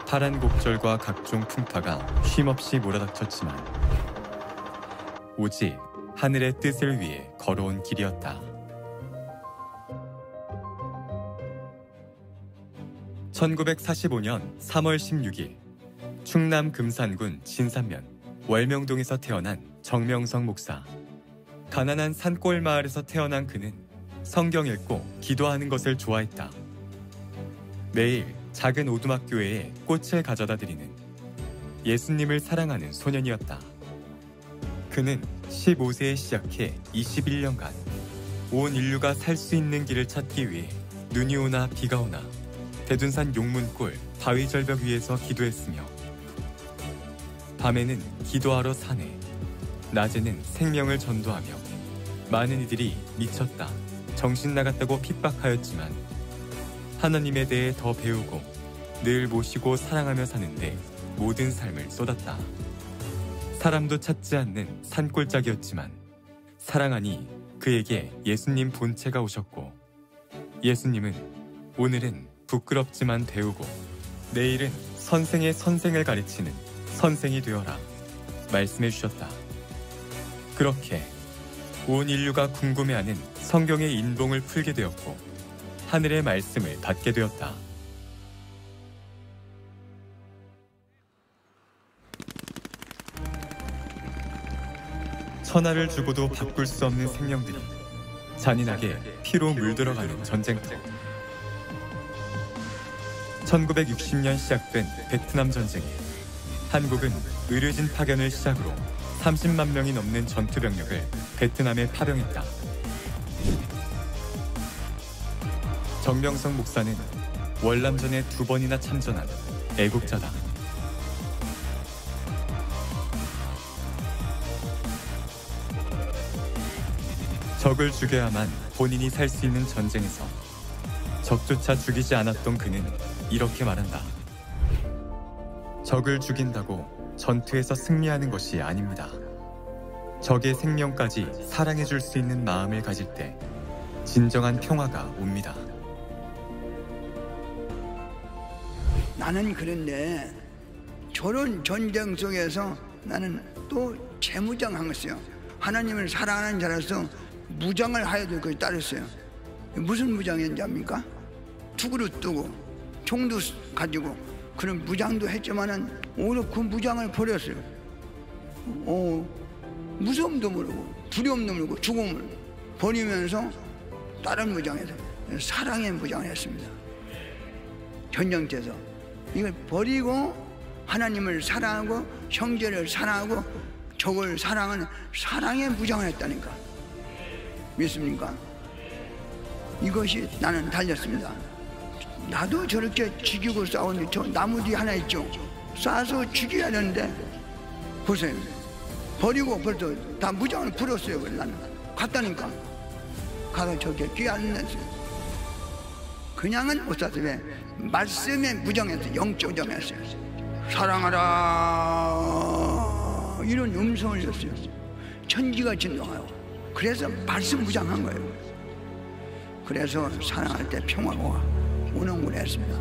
파란 곡절과 각종 풍파가 쉼없이 몰아닥쳤지만 오직 하늘의 뜻을 위해 걸어온 길이었다. 1945년 3월 16일 충남 금산군 진산면 월명동에서 태어난 정명성 목사. 가난한 산골 마을에서 태어난 그는 성경 읽고 기도하는 것을 좋아했다. 매일 작은 오두막교회에 꽃을 가져다 드리는 예수님을 사랑하는 소년이었다. 그는 15세에 시작해 21년간 온 인류가 살 수 있는 길을 찾기 위해 눈이 오나 비가 오나 대둔산 용문골 바위절벽 위에서 기도했으며 밤에는 기도하러 산에, 낮에는 생명을 전도하며 많은 이들이 미쳤다, 정신 나갔다고 핍박하였지만 하나님에 대해 더 배우고 늘 모시고 사랑하며 사는데 모든 삶을 쏟았다. 사람도 찾지 않는 산골짜기였지만 사랑하니 그에게 예수님 본체가 오셨고 예수님은 오늘은 부끄럽지만 배우고 내일은 선생의 선생을 가르치는 선생이 되어라 말씀해 주셨다. 그렇게 온 인류가 궁금해하는 성경의 인봉을 풀게 되었고 하늘의 말씀을 받게 되었다. 천하를 주고도 바꿀 수 없는 생명들이 잔인하게 피로 물들어가는 전쟁터. 1960년 시작된 베트남 전쟁에 한국은 의료진 파견을 시작으로 30만 명이 넘는 전투병력을 베트남에 파병했다. 정명성 목사는 월남전에 2번이나 참전한 애국자다. 적을 죽여야만 본인이 살 수 있는 전쟁에서 적조차 죽이지 않았던 그는 이렇게 말한다. 적을 죽인다고 전투에서 승리하는 것이 아닙니다. 적의 생명까지 사랑해줄 수 있는 마음을 가질 때 진정한 평화가 옵니다. 나는 그런데 저런 전쟁 속에서 나는 또 재무장했어요. 하나님을 사랑하는 자로서 무장을 하야 될 것이 따랐어요. 무슨 무장인지 압니까? 투구를 뜨고 총도 가지고 그런 무장도 했지만은 오히려 그 무장을 버렸어요. 무서움도 모르고 두려움도 모르고 죽음을 버리면서 다른 무장에서 사랑의 무장을 했습니다. 전쟁터에서 이걸 버리고 하나님을 사랑하고 형제를 사랑하고 적을 사랑하는 사랑의 무장을 했다니까. 믿습니까? 이것이 나는 달렸습니다. 나도 저렇게 죽이고 싸우는데 저 나무 뒤 하나 있죠. 쏴서 죽여야 되는데 보세요. 버리고 벌써 다 무장을 풀었어요. 나는 갔다니까. 가서 저렇게 끼안냈어요. 그냥은 못 쐈어요. 왜? 말씀에 무장해서 영적 무장했어요. 사랑하라 이런 음성을 줬어요. 천지가 진동하고. 그래서 말씀 무장한 거예요. 그래서 사랑할 때 평화가 오는 걸 했습니다.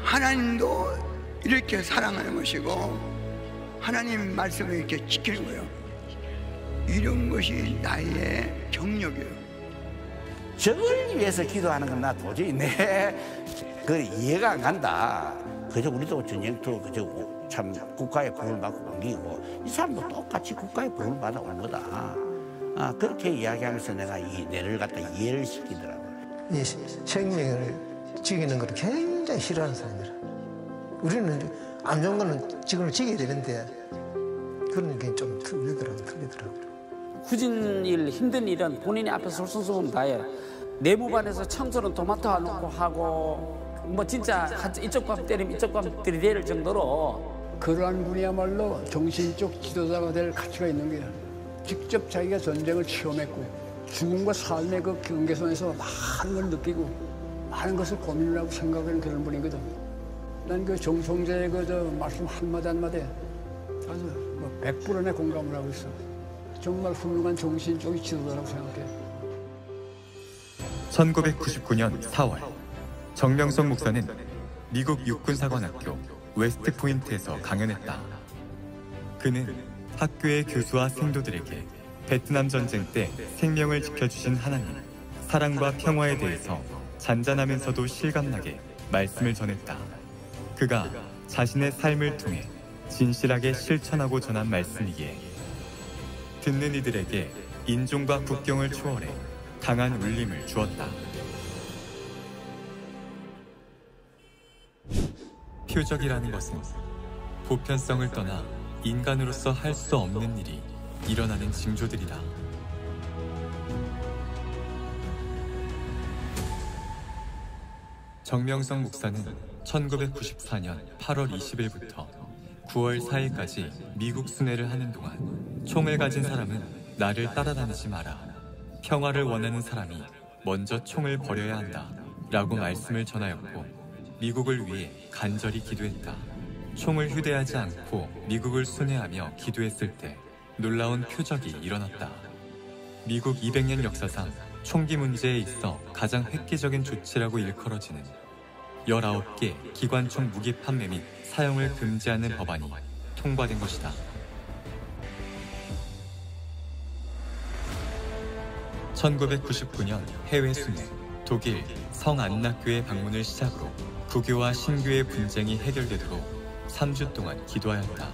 하나님도 이렇게 사랑하는 것이고 하나님 말씀을 이렇게 지키는 거예요. 이런 것이 나의 경력이에요. 적을 위해서 기도하는 건 나 도저히 그 이해가 안 간다. 그저 우리도 전쟁터 그저 참 국가의 부름을 받고 옮기고 이 사람도 똑같이 국가의 부름을 받아 온 거다. 그렇게 이야기하면서 내가 이 뇌를 갖다 이해를 시키더라고요. 이 생명을 죽이는 걸 굉장히 싫어하는 사람이라. 우리는 안 좋은 거는 지금은 죽여야 되는데 그런 게 좀 틀리더라고요. 굳은 일, 힘든 일은 본인이 앞에서 솔선수범 다해. 내무반에서 청소는 도마토 하놓고 하고 뭐 진짜 이쪽 밥 때리면 이쪽 밥 들이댈 정도로. 그러한 분이야말로 정신적 지도자가 될 가치가 있는 거예요. 직접 자기가 전쟁을 체험했고 죽음과 삶의 그 경계선에서 많은 걸 느끼고 많은 것을 고민을 하고 생각하는 그런 분이거든. 난 그 정성재의 말씀 한마디 한마디에 아주 100%내 공감을 하고 있어. 정말 훌륭한 정신적인 지도자라고 생각해. 1999년 4월 정명성 목사는 미국 육군사관학교 웨스트포인트에서 강연했다. 그는 학교의 교수와 생도들에게 베트남 전쟁 때 생명을 지켜주신 하나님, 사랑과 평화에 대해서 잔잔하면서도 실감나게 말씀을 전했다. 그가 자신의 삶을 통해 진실하게 실천하고 전한 말씀이기에 듣는 이들에게 인종과 국경을 초월해 강한 울림을 주었다. 표적이라는 것은 보편성을 떠나 인간으로서 할 수 없는 일이 일어나는 징조들이다. 정명성 목사는 1994년 8월 20일부터 9월 4일까지 미국 순회를 하는 동안 총을 가진 사람은 나를 따라다니지 마라. 평화를 원하는 사람이 먼저 총을 버려야 한다. 라고 말씀을 전하였고 미국을 위해 간절히 기도했다. 총을 휴대하지 않고 미국을 순회하며 기도했을 때 놀라운 표적이 일어났다. 미국 200년 역사상 총기 문제에 있어 가장 획기적인 조치라고 일컬어지는 19개 기관총 무기 판매 및 사용을 금지하는 법안이 통과된 것이다. 1999년 해외 순회, 독일 성안나교회 방문을 시작으로 부교와 신교의 분쟁이 해결되도록 3주 동안 기도하였다.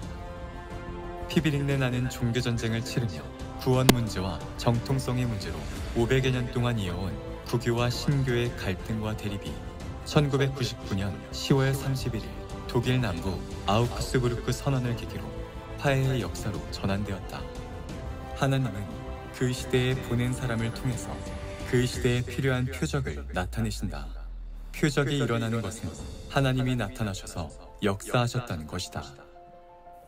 피비린내 나는 종교전쟁을 치르며 구원 문제와 정통성의 문제로 500여 년 동안 이어온 부교와 신교의 갈등과 대립이 1999년 10월 31일 독일 남부 아우크스부르크 선언을 계기로 화해의 역사로 전환되었다. 하나님은 그 시대에 보낸 사람을 통해서 그 시대에 필요한 표적을 나타내신다. 표적이 일어나는 것은 하나님이 나타나셔서 역사하셨다는 것이다.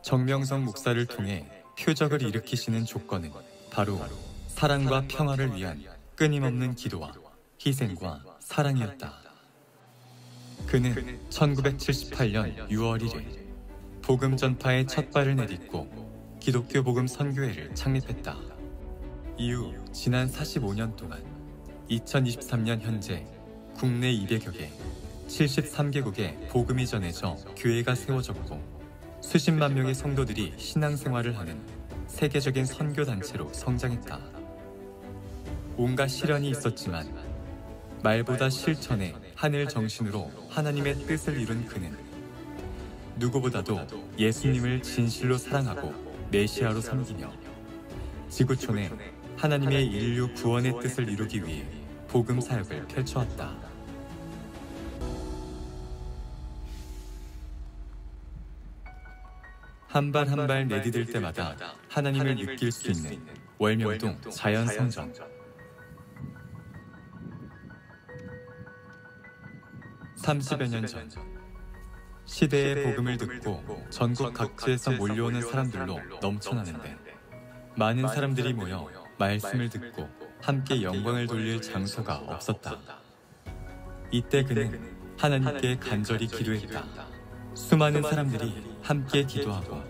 정명성 목사를 통해 표적을 일으키시는 조건은 바로 사랑과 평화를 위한 끊임없는 기도와 희생과 사랑이었다. 그는 1978년 6월 1일 복음 전파의 첫 발을 내딛고 기독교 복음 선교회를 창립했다. 이후 지난 45년 동안 2023년 현재 국내 200여 개, 73개국에 복음이 전해져 교회가 세워졌고 수십만 명의 성도들이 신앙생활을 하는 세계적인 선교단체로 성장했다. 온갖 시련이 있었지만 말보다 실천에 하늘 정신으로 하나님의 뜻을 이룬 그는 누구보다도 예수님을 진실로 사랑하고 메시아로 섬기며 지구촌에 하나님의 인류 구원의 뜻을 이루기 위해 복음 사역을 펼쳐왔다. 한 발 한 발 내디딜 때마다 하나님을 느낄 수 있는 월명동 자연성전. (30여 년 전) 시대의 복음을 듣고 전국 각지에서 몰려오는 사람들로 넘쳐나는데 많은 사람들이 모여 말씀을 듣고 함께 영광을 돌릴 장소가 없었다. 이때 그는 하나님께 간절히 기도했다. 수많은 사람들이 함께 기도하고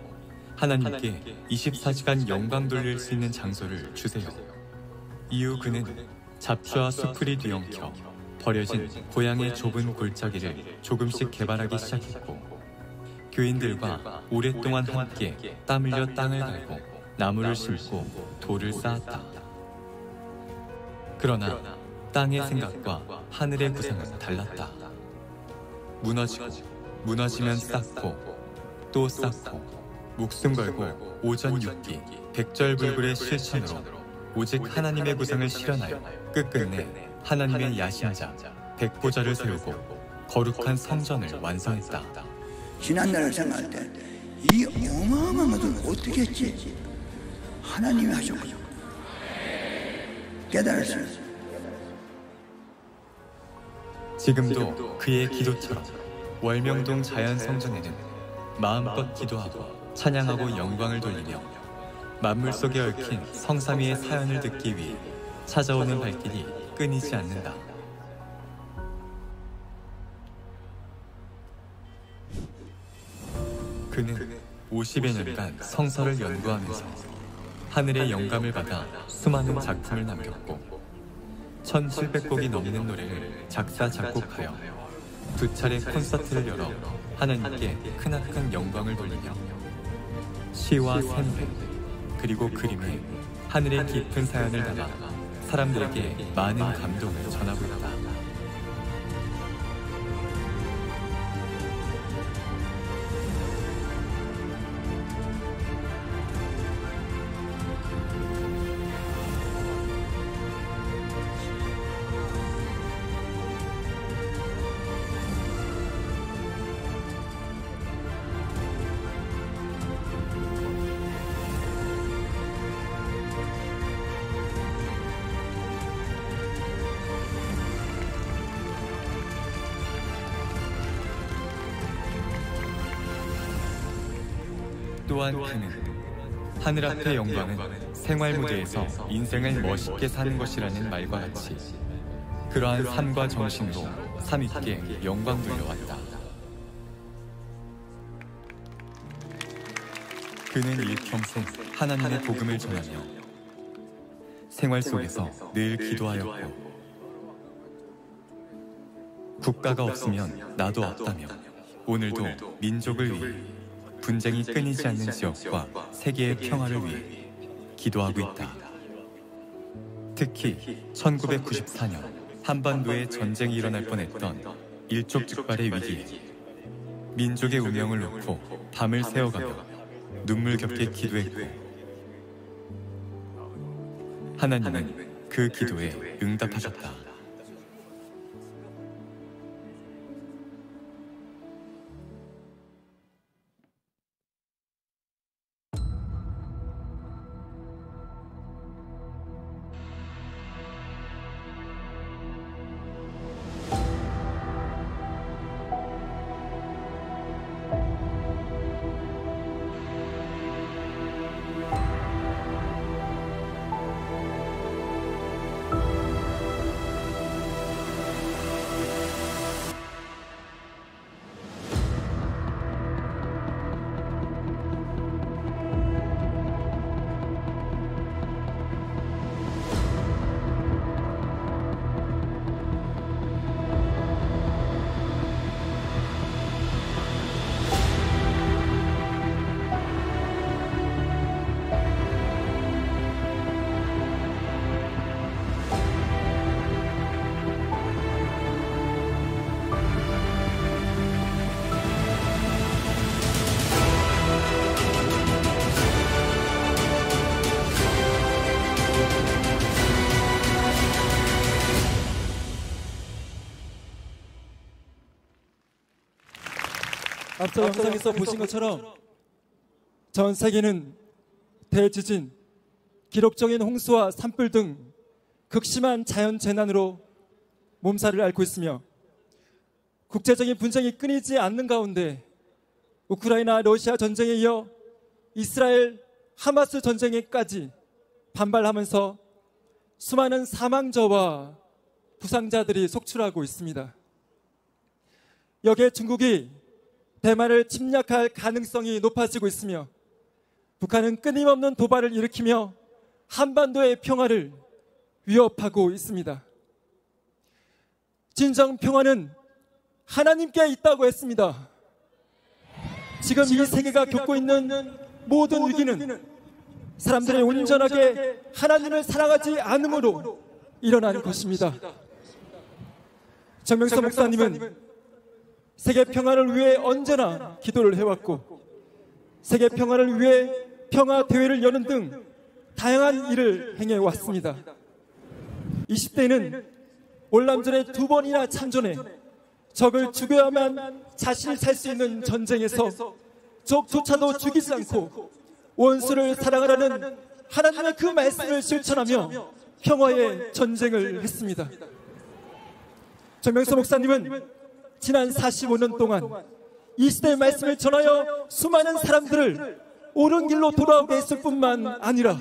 하나님께 24시간 영광 돌릴 수 있는 장소를 주세요. 이후 그는 잡초와 수풀이 뒤엉켜 버려진 고향의 좁은 골짜기를 조금씩 개발하기 시작했고 교인들과 오랫동안 함께 땀 흘려 땅을 갈고 나무를 심고 돌을 쌓았다. 그러나 땅의 생각과 하늘의 구상은 달랐다. 무너지면 쌓고 또 쌓고 목숨 걸고 오전 6기 백절불굴의 실천으로 오직 하나님의 구상을 실현하여 끝끝내 하나님의 야심자 백보자를 세우고 거룩한 성전을 완성했다. 지난날을 생각할 때 이 어마어마한 것을 어떻게 했지? 하나님이 하셨거든요. 깨달았어요. 지금도 그의 기도처럼 월명동 자연성전에는 마음껏 기도하고 찬양하고 영광을 돌리며 만물 속에 얽힌 성삼위의 사연을 듣기 위해 찾아오는 발길이 끊이지 않는다. 그는 50여 년간 성서를 연구하면서 하늘의 영감을 받아 수많은 작품을 남겼고 1700곡이 넘는 노래를 작사 작곡하여 2차례 콘서트를 열어 하나님께 크나큰 영광을 돌리며 시와 샘회 그리고 그림에 하늘의 깊은 사연을 담아 사람들에게 많은 감동을 전하고 있다. 또한 그는 하늘 앞의 영광은 생활 무대에서 인생을 멋있게 사는 것이라는 말과 같이 그러한 삶과 정신으로 삶있게 영광 돌려왔다. 그는 일평생 하나님의 복음을 전하며 생활 속에서 늘 기도하였고 국가가 없으면 나도 없다며 오늘도 민족을 위해 분쟁이 끊이지 않는 지역과 세계의 평화를 위해 기도하고 있다. 특히 1994년 한반도에 전쟁이 일어날 뻔했던 일촉즉발의 위기에 민족의 운명을 놓고 밤을 새워가며 눈물겹게 기도했고 하나님은 그 기도에 응답하셨다. 앞서 영상에서 보신 것처럼 전 세계는 대지진, 기록적인 홍수와 산불 등 극심한 자연재난으로 몸살을 앓고 있으며 국제적인 분쟁이 끊이지 않는 가운데 우크라이나 러시아 전쟁에 이어 이스라엘 하마스 전쟁에까지 반발하면서 수많은 사망자와 부상자들이 속출하고 있습니다. 여기에 중국이 대만을 침략할 가능성이 높아지고 있으며 북한은 끊임없는 도발을 일으키며 한반도의 평화를 위협하고 있습니다. 진정 평화는 하나님께 있다고 했습니다. 지금 이 세계가 겪고 있는 모든 위기는 사람들이 온전하게 하나님을 사랑하지 않음으로 일어난 것입니다. 정명석 목사님은 세계 평화를 위해 언제나 기도를 해왔고 세계 평화를 위해 평화 대회를 여는 등 다양한 일을 행해왔습니다. 20대에는 올남전에 2번이나 참전해 적을 죽여야만 자신이 살 수 있는 전쟁에서 적조차도 죽이지 않고 원수를 사랑하라는 하나님의 그 말씀을 실천하며 평화의 전쟁을 했습니다. 정명석 목사님은 지난 45년 동안 이 시대의 말씀을 전하여 수많은 사람들을 옳은 길로 돌아오게 했을 뿐만 아니라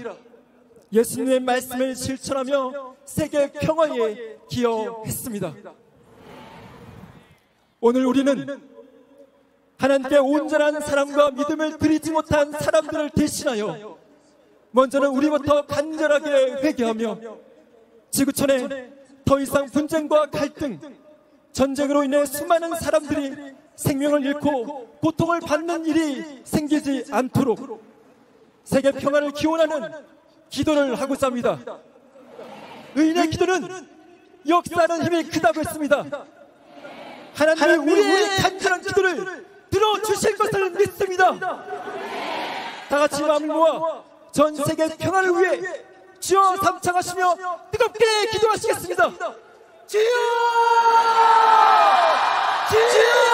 예수님의 말씀을 실천하며 세계 평화에 기여했습니다. 오늘 우리는 하나님께 온전한 사랑과 믿음을 드리지 못한 사람들을 대신하여 먼저는 우리부터 간절하게 회개하며 지구촌에 더 이상 분쟁과 갈등, 전쟁으로 인해 수많은 사람들이 생명을 잃고 고통을 받는 일이 생기지 않도록 세계 평화를 기원하는 기도를 하고자 합니다. 의인의 기도는 역사하는 힘이 크다고 했습니다. 하나님이 우리의 간절한 기도를 들어주실 것을 믿습니다. 다같이 마음을 모아 전 세계 평화를 위해 주여 삼창하시며 뜨겁게 기도하시겠습니다. 주여! 주여!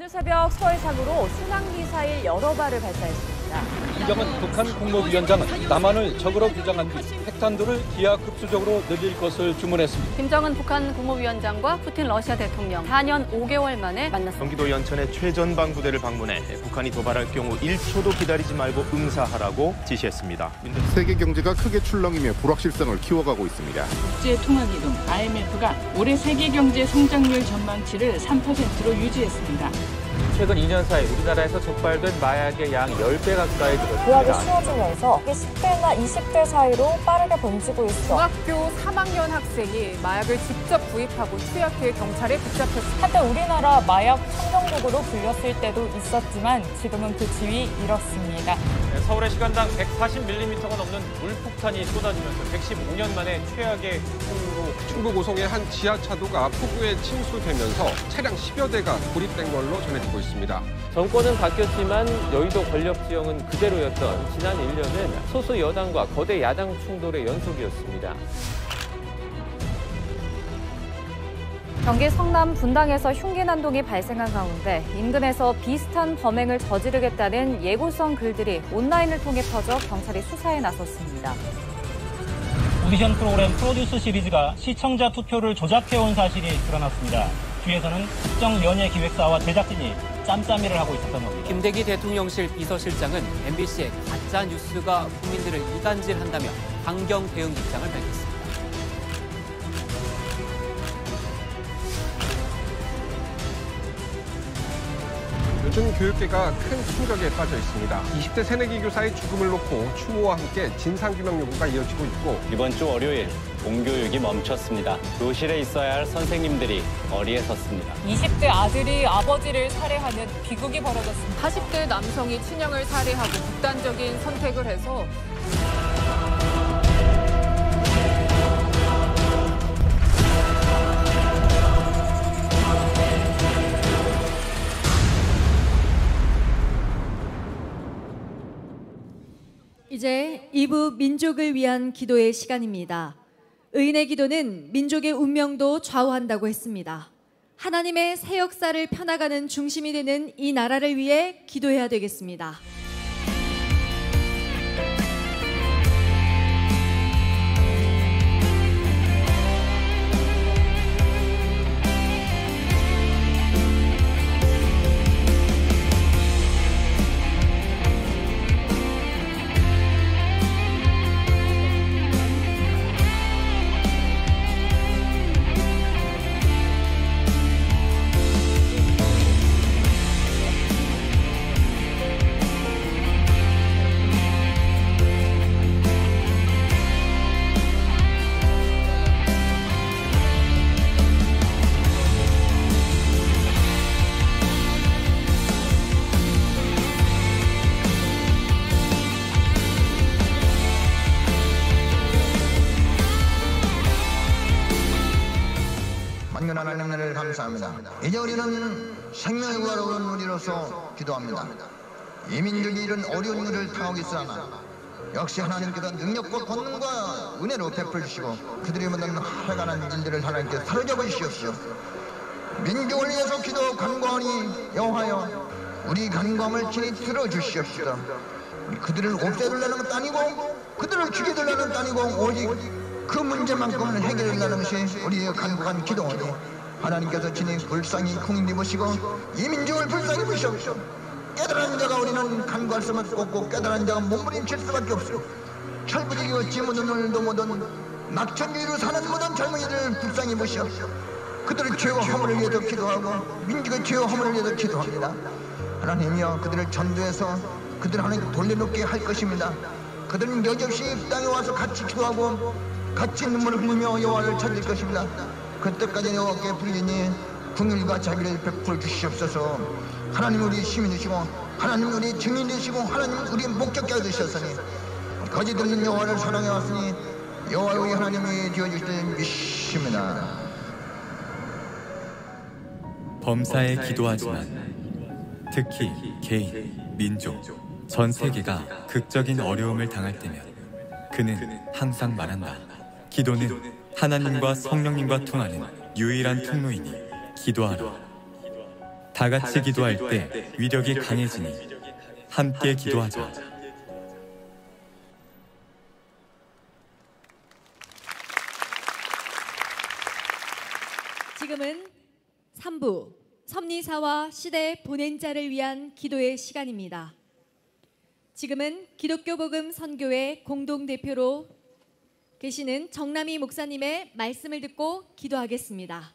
오늘 새벽 서해상으로 순항 미사일 여러 발을 발사했습니다. 김정은 북한 국무위원장은 남한을 적으로 규정한 뒤 핵탄두를 기하급수적으로 늘릴 것을 주문했습니다. 김정은 북한 국무위원장과 푸틴 러시아 대통령 4년 5개월 만에 만났습니다. 경기도 연천의 최전방 부대를 방문해 북한이 도발할 경우 1초도 기다리지 말고 응사하라고 지시했습니다. 세계 경제가 크게 출렁이며 불확실성을 키워가고 있습니다. 국제통화기금 IMF가 올해 세계 경제 성장률 전망치를 3%로 유지했습니다. 최근 2년 사이 우리나라에서 적발된 마약의 양 10배 가까이 늘었습니다. 구약이 쉬워지면서 10대나 20대 사이로 빠르게 번지고 있어. 중학교 3학년 학생이 마약을 직접 구입하고 투약해 경찰에 붙잡혔습니다. 한때 우리나라 마약 청정국으로 불렸을 때도 있었지만 지금은 그 지위 잃었습니다. 서울의 시간당 140mm가 넘는 물폭탄이 쏟아지면서 115년 만에 최악의 폭우로 충북 오송의 한 지하차도가 폭우에 침수되면서 차량 10여 대가 고립된 걸로 전해지고 있습니다. 정권은 바뀌었지만 여의도 권력 지형은 그대로였던 지난 1년은 소수 여당과 거대 야당 충돌의 연속이었습니다. 경기 성남 분당에서 흉기 난동이 발생한 가운데 인근에서 비슷한 범행을 저지르겠다는 예고성 글들이 온라인을 통해 퍼져 경찰이 수사에 나섰습니다. 오디션 프로그램 프로듀스 시리즈가 시청자 투표를 조작해온 사실이 드러났습니다. 뒤에서는 특정 연예 기획사와 제작진이 짬짬이를 하고 있었던 겁니다. 김대기 대통령실 비서실장은 MBC에 가짜 뉴스가 국민들을 이간질한다며 강경 대응 입장을 밝혔습니다. 요즘 교육계가 큰 충격에 빠져 있습니다. 20대 새내기 교사의 죽음을 놓고 추모와 함께 진상규명 요구가 이어지고 있고 이번 주 월요일 공교육이 멈췄습니다. 교실에 있어야 할 선생님들이 거리에 섰습니다. 20대 아들이 아버지를 살해하는 비극이 벌어졌습니다. 40대 남성이 친형을 살해하고 극단적인 선택을 해서 이제 2부 민족을 위한 기도의 시간입니다. 의인의 기도는 민족의 운명도 좌우한다고 했습니다. 하나님의 새 역사를 펴나가는 중심이 되는 이 나라를 위해 기도해야 되겠습니다. 하나님을 감사합니다. 이제 우리는 생명의 구하러 온 우리로서 기도합니다. 이 민족이 이런 어려운 일을 당하고 있으나 역시 하나님께서 능력과 권능과 은혜로 베풀 주시고 그들이 모든 활간한 일들을 하나님께서 사로잡아 주시옵소서. 민족을 위해서 기도 간구하니 여호와여 우리 간구함을 친히 들어주시옵소서. 그들을 없애달라는 것도 아니고 그들을 죽여달라는 것도 아니고 오직 그 문제만큼은 해결하려는 것이 우리의 간곡한 기도오니 하나님께서 친히 불쌍히 궁리 보시고 이 민족을 불쌍히 보시옵소서. 깨달은 자가 우리는 간구할 수밖에 없고 깨달은 자가 몸부림칠 수밖에 없어. 철부지기고 지무는 오늘도 모든 낙천주의로 사는 모든 젊은이들을 불쌍히 보시옵소서. 그들의 죄와 허물을 위해서 기도하고 민족의 죄와 허물을 위해서 기도합니다. 하나님이여 그들을 전도해서 그들을 하나님께 돌려놓게 할 것입니다. 그들은 여지없이 땅에 와서 같이 기도하고 같이 눈물을 흘리며 여호와를 찾을 것입니다. 그때까지 여호와께 부르짖니 긍휼과 자비를 베풀어 주시옵소서. 하나님 우리 시민이시고 하나님 우리 증인이시고 하나님 우리 목격자가 되셨으니 거짓없는 여호와를 사랑해 왔으니 여호와 우리 하나님이 되어주실 줄 믿습니다. 범사에 기도하지만 특히 개인, 민족, 전 세계가 극적인 어려움을 당할 때면 그는 항상 말한다. 기도는 하나님과 성령님과 통하는 유일한 통로이니 기도하라. 다 같이 기도할 때 위력이 강해지니 함께 기도하자. 지금은 3부 섭리사와 시대 보낸 자를 위한 기도의 시간입니다. 지금은 기독교 복음 선교회 공동대표로 계시는 정남희 목사님의 말씀을 듣고 기도하겠습니다.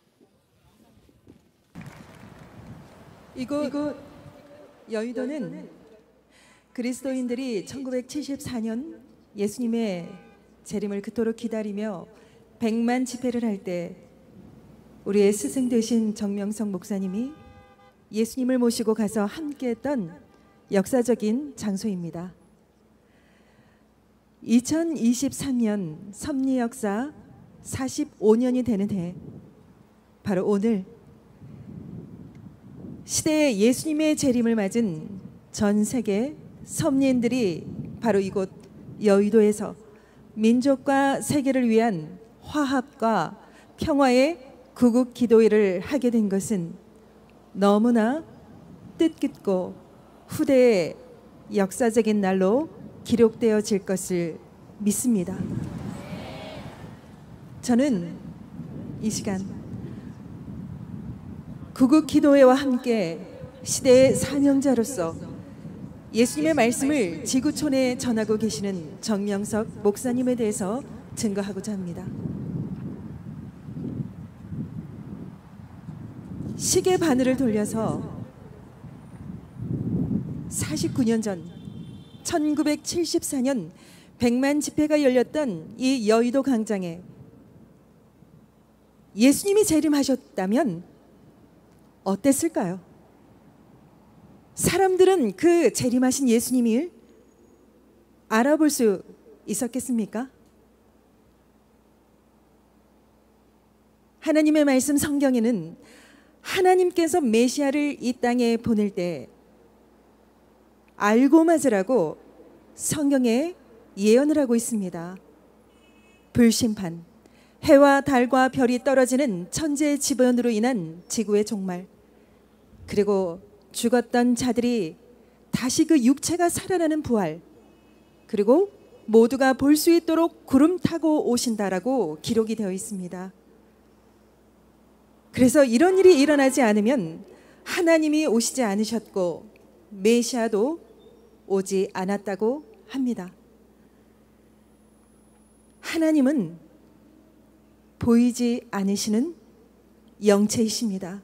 이곳 여의도는 그리스도인들이 1974년 예수님의 재림을 그토록 기다리며 100만 집회를 할 때 우리의 스승 되신 정명석 목사님이 예수님을 모시고 가서 함께했던 역사적인 장소입니다. 2023년 섭리 역사 45년이 되는 해, 바로 오늘 시대의 예수님의 재림을 맞은 전 세계 섭리인들이 바로 이곳 여의도에서 민족과 세계를 위한 화합과 평화의 구국 기도회를 하게 된 것은 너무나 뜻깊고 후대의 역사적인 날로 기록되어질 것을 믿습니다. 저는 이 시간 구국 기도회와 함께 시대의 사명자로서 예수님의 말씀을 지구촌에 전하고 계시는 정명석 목사님에 대해서 증거하고자 합니다. 시계 바늘을 돌려서 49년 전 1974년 100만 집회가 열렸던 이 여의도 광장에 예수님이 재림하셨다면 어땠을까요? 사람들은 그 재림하신 예수님을 알아볼 수 있었겠습니까? 하나님의 말씀 성경에는 하나님께서 메시아를 이 땅에 보낼 때 알고 맞으라고 성경에 예언을 하고 있습니다. 불심판, 해와 달과 별이 떨어지는 천재의 지변으로 인한 지구의 종말, 그리고 죽었던 자들이 다시 그 육체가 살아나는 부활, 그리고 모두가 볼 수 있도록 구름 타고 오신다라고 기록이 되어 있습니다. 그래서 이런 일이 일어나지 않으면 하나님이 오시지 않으셨고 메시아도 오지 않았다고 합니다. 하나님은 보이지 않으시는 영체이십니다.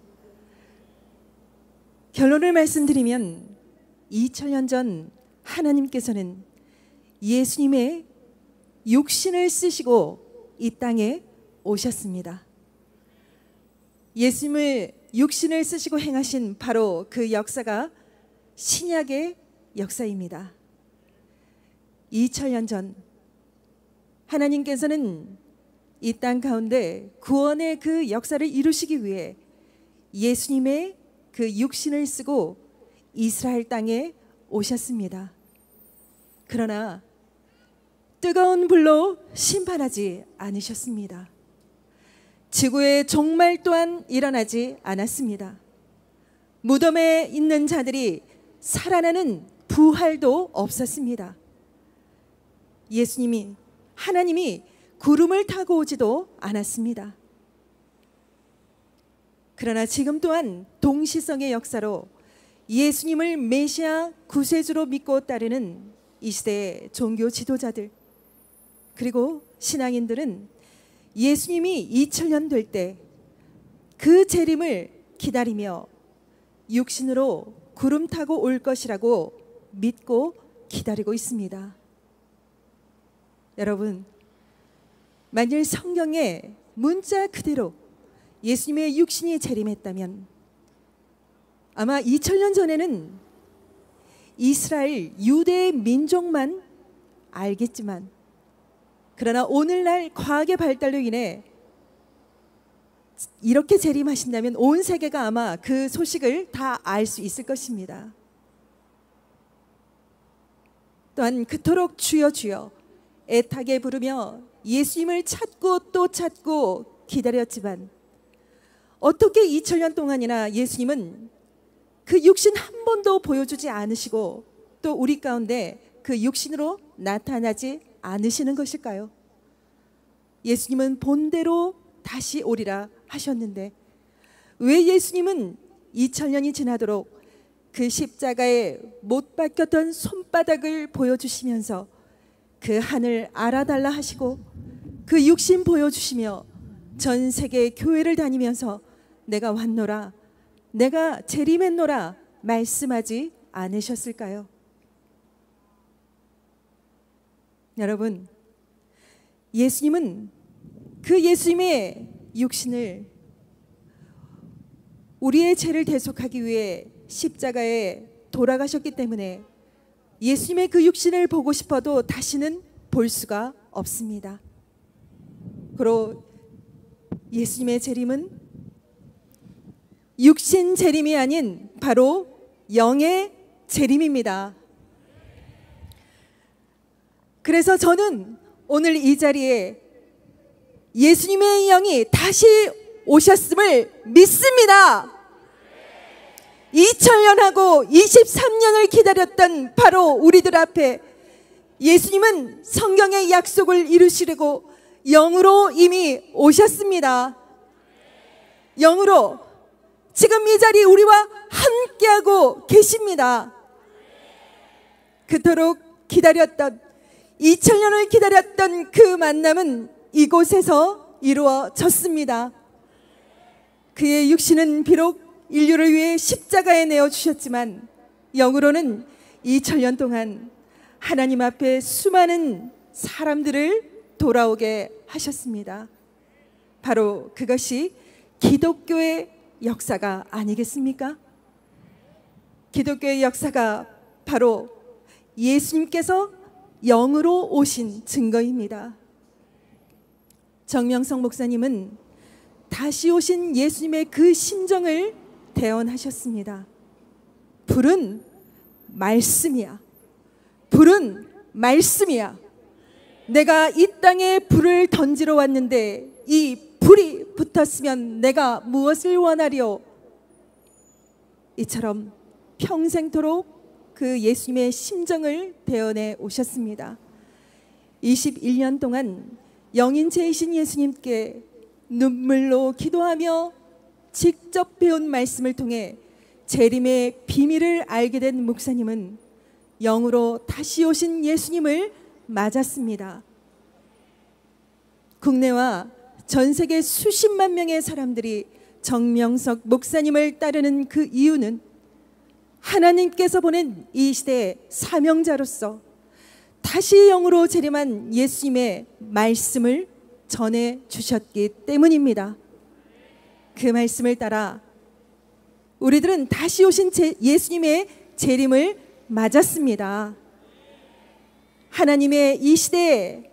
결론을 말씀드리면 2000년 전 하나님께서는 예수님의 육신을 쓰시고 이 땅에 오셨습니다. 예수님을 육신을 쓰시고 행하신 바로 그 역사가 신약의 역사입니다. 2000년 전 하나님께서는 이 땅 가운데 구원의 그 역사를 이루시기 위해 예수님의 그 육신을 쓰고 이스라엘 땅에 오셨습니다. 그러나 뜨거운 불로 심판하지 않으셨습니다. 지구의 종말 또한 일어나지 않았습니다. 무덤에 있는 자들이 살아나는 부활도 없었습니다. 예수님이, 하나님이 구름을 타고 오지도 않았습니다. 그러나 지금 또한 동시성의 역사로 예수님을 메시아 구세주로 믿고 따르는 이 시대의 종교 지도자들, 그리고 신앙인들은 예수님이 2000년 될 때 그 재림을 기다리며 육신으로 구름 타고 올 것이라고 믿고 기다리고 있습니다. 여러분, 만일 성경의 문자 그대로 예수님의 육신이 재림했다면 아마 2000년 전에는 이스라엘 유대의 민족만 알겠지만, 그러나 오늘날 과학의 발달로 인해 이렇게 재림하신다면 온 세계가 아마 그 소식을 다 알 수 있을 것입니다. 또한 그토록 주여 주여 애타게 부르며 예수님을 찾고 또 찾고 기다렸지만 어떻게 2000년 동안이나 예수님은 그 육신 한 번도 보여주지 않으시고 또 우리 가운데 그 육신으로 나타나지 않으시는 것일까요? 예수님은 본대로 다시 오리라 하셨는데 왜 예수님은 2000년이 지나도록 그 십자가에 못 박혔던 손바닥을 보여주시면서 그 하늘 알아달라 하시고 그 육신 보여주시며 전 세계 교회를 다니면서 내가 왔노라, 내가 재림했노라 말씀하지 않으셨을까요? 여러분, 예수님은 그 예수님의 육신을 우리의 죄를 대속하기 위해 십자가에 돌아가셨기 때문에 예수님의 그 육신을 보고 싶어도 다시는 볼 수가 없습니다. 그리고 예수님의 재림은 육신 재림이 아닌 바로 영의 재림입니다. 그래서 저는 오늘 이 자리에 예수님의 영이 다시 오셨음을 믿습니다. 2000년하고 23년을 기다렸던 바로 우리들 앞에 예수님은 성경의 약속을 이루시려고 영으로 이미 오셨습니다. 영으로 지금 이 자리에 우리와 함께하고 계십니다. 그토록 기다렸던 2000년을 기다렸던 그 만남은 이곳에서 이루어졌습니다. 그의 육신은 비록 인류를 위해 십자가에 내어주셨지만 영으로는 2000년 동안 하나님 앞에 수많은 사람들을 돌아오게 하셨습니다. 바로 그것이 기독교의 역사가 아니겠습니까? 기독교의 역사가 바로 예수님께서 영으로 오신 증거입니다. 정명성 목사님은 다시 오신 예수님의 그 심정을 대언하셨습니다. 불은 말씀이야. 불은 말씀이야. 내가 이 땅에 불을 던지러 왔는데 이 불이 붙었으면 내가 무엇을 원하리요? 이처럼 평생토록 그 예수님의 심정을 대언해 오셨습니다. 21년 동안 영인체이신 예수님께 눈물로 기도하며 직접 배운 말씀을 통해 재림의 비밀을 알게 된 목사님은 영으로 다시 오신 예수님을 맞았습니다. 국내와 전 세계 수십만 명의 사람들이 정명석 목사님을 따르는 그 이유는 하나님께서 보낸 이 시대의 사명자로서 다시 영으로 재림한 예수님의 말씀을 전해 주셨기 때문입니다. 그 말씀을 따라 우리들은 다시 오신 예수님의 재림을 맞았습니다. 하나님의 이 시대의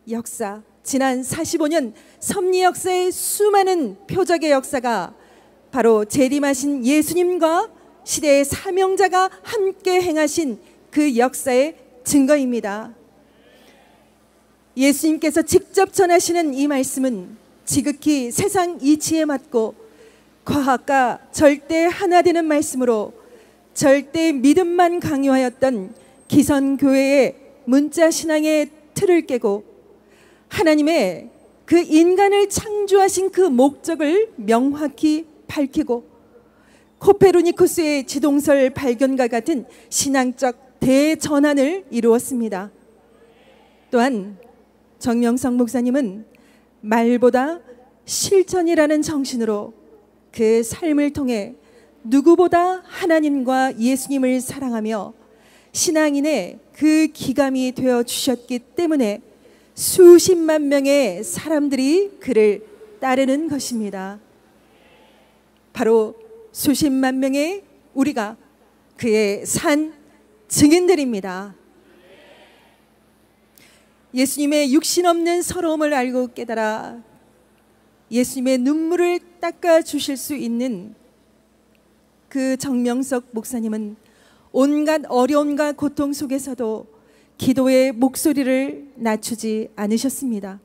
역사, 지난 45년 섭리 역사의 수많은 표적의 역사가 바로 재림하신 예수님과 시대의 사명자가 함께 행하신 그 역사의 증거입니다. 예수님께서 직접 전하시는 이 말씀은 지극히 세상 이치에 맞고 과학과 절대 하나 되는 말씀으로 절대 믿음만 강요하였던 기선교회의 문자신앙의 틀을 깨고 하나님의 그 인간을 창조하신 그 목적을 명확히 밝히고 코페르니쿠스의 지동설 발견과 같은 신앙적 대전환을 이루었습니다. 또한 정명성 목사님은 말보다 실천이라는 정신으로 그 삶을 통해 누구보다 하나님과 예수님을 사랑하며 신앙인의 그 기감이 되어 주셨기 때문에 수십만 명의 사람들이 그를 따르는 것입니다. 바로 수십만 명의 우리가 그의 산 증인들입니다. 예수님의 육신 없는 서러움을 알고 깨달아 예수님의 눈물을 닦아 주실 수 있는 그 정명석 목사님은 온갖 어려움과 고통 속에서도 기도의 목소리를 낮추지 않으셨습니다.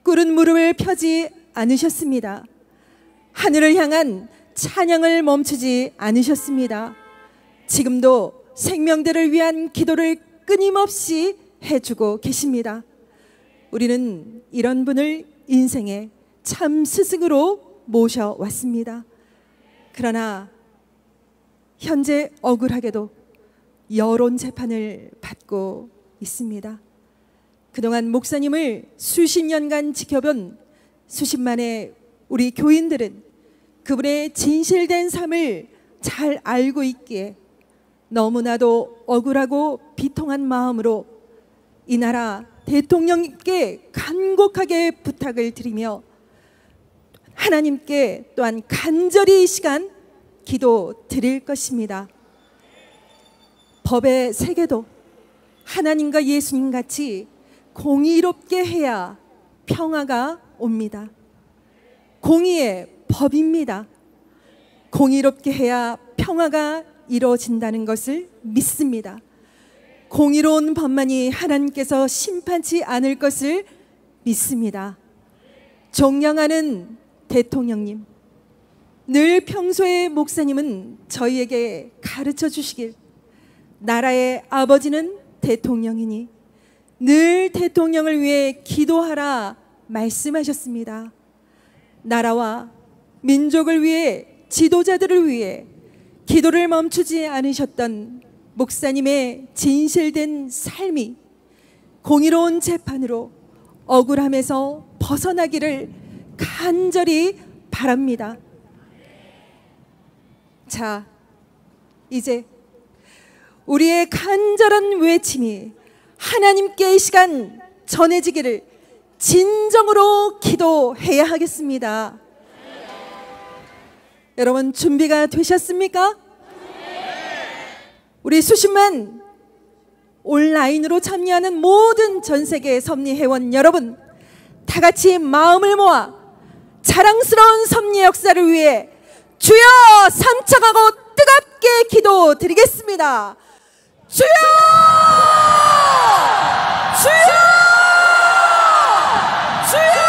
꿇은 무릎을 펴지 않으셨습니다. 하늘을 향한 찬양을 멈추지 않으셨습니다. 지금도 생명들을 위한 기도를 끊임없이 해주고 계십니다. 우리는 이런 분을 인생의 참 스승으로 모셔왔습니다. 그러나 현재 억울하게도 여론 재판을 받고 있습니다. 그동안 목사님을 수십 년간 지켜본 수십만의 우리 교인들은 그분의 진실된 삶을 잘 알고 있기에 너무나도 억울하고 비통한 마음으로 이 나라 대통령님께 간곡하게 부탁을 드리며 하나님께 또한 간절히 이 시간 기도 드릴 것입니다. 법의 세계도 하나님과 예수님 같이 공의롭게 해야 평화가 옵니다. 공의의 법입니다. 공의롭게 해야 평화가 이루어진다는 것을 믿습니다. 공의로운 법만이 하나님께서 심판치 않을 것을 믿습니다. 존경하는 대통령님, 늘 평소에 목사님은 저희에게 가르쳐 주시길 나라의 아버지는 대통령이니 늘 대통령을 위해 기도하라 말씀하셨습니다. 나라와 민족을 위해 지도자들을 위해 기도를 멈추지 않으셨던 목사님의 진실된 삶이 공의로운 재판으로 억울함에서 벗어나기를 간절히 바랍니다. 자, 이제 우리의 간절한 외침이 하나님께 이 시간 전해지기를 진정으로 기도해야 하겠습니다. 여러분 준비가 되셨습니까? 우리 수십만 온라인으로 참여하는 모든 전세계 섭리회원 여러분, 다 같이 마음을 모아 자랑스러운 섭리 역사를 위해 주여 삼창하고 뜨겁게 기도 드리겠습니다. 주여! 주여! 주여!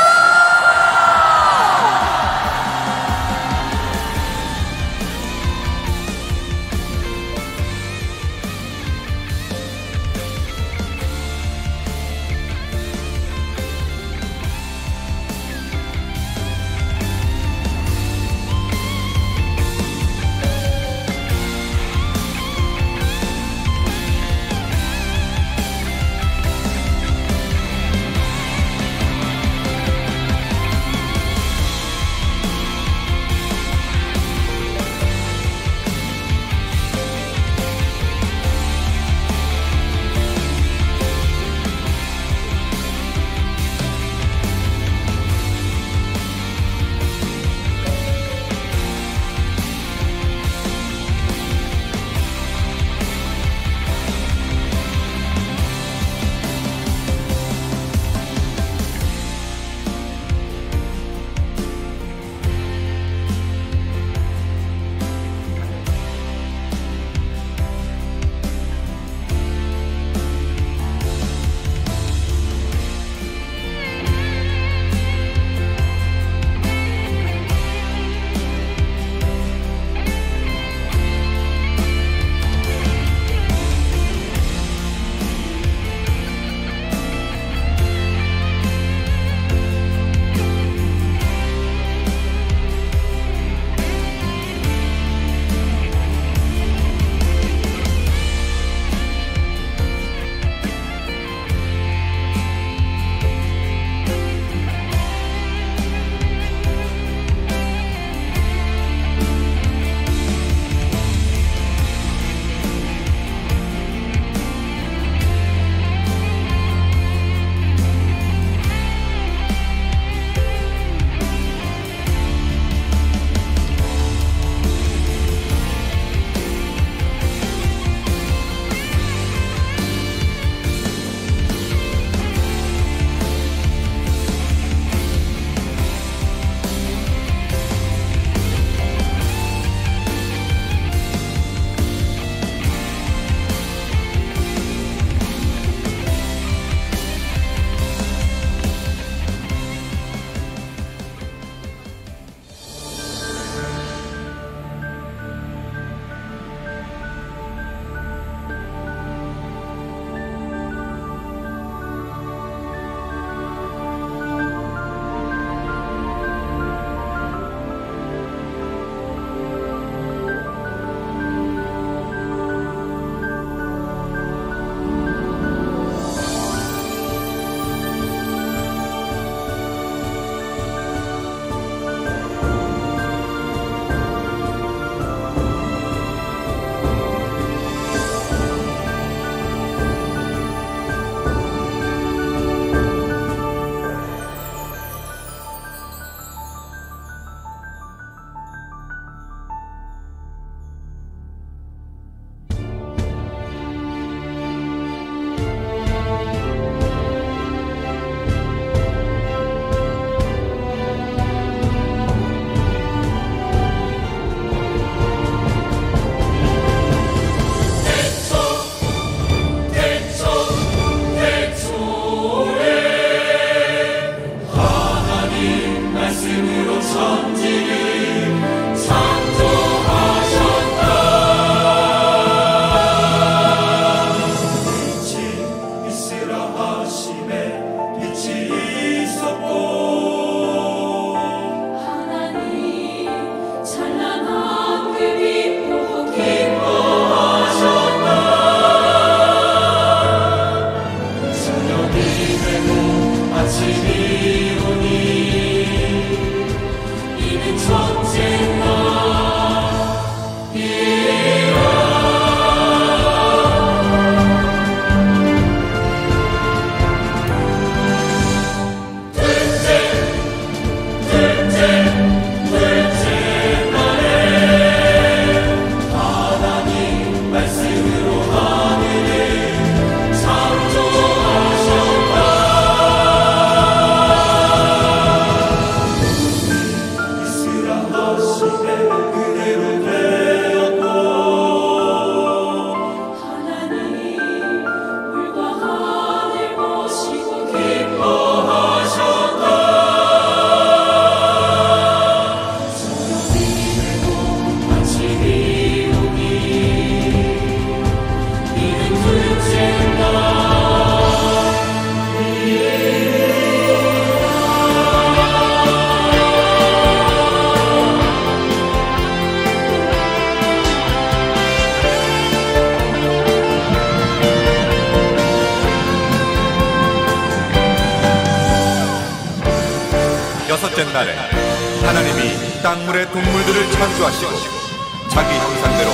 여섯째 날에 하나님이 땅물의 동물들을 창조하시고 자기 형상대로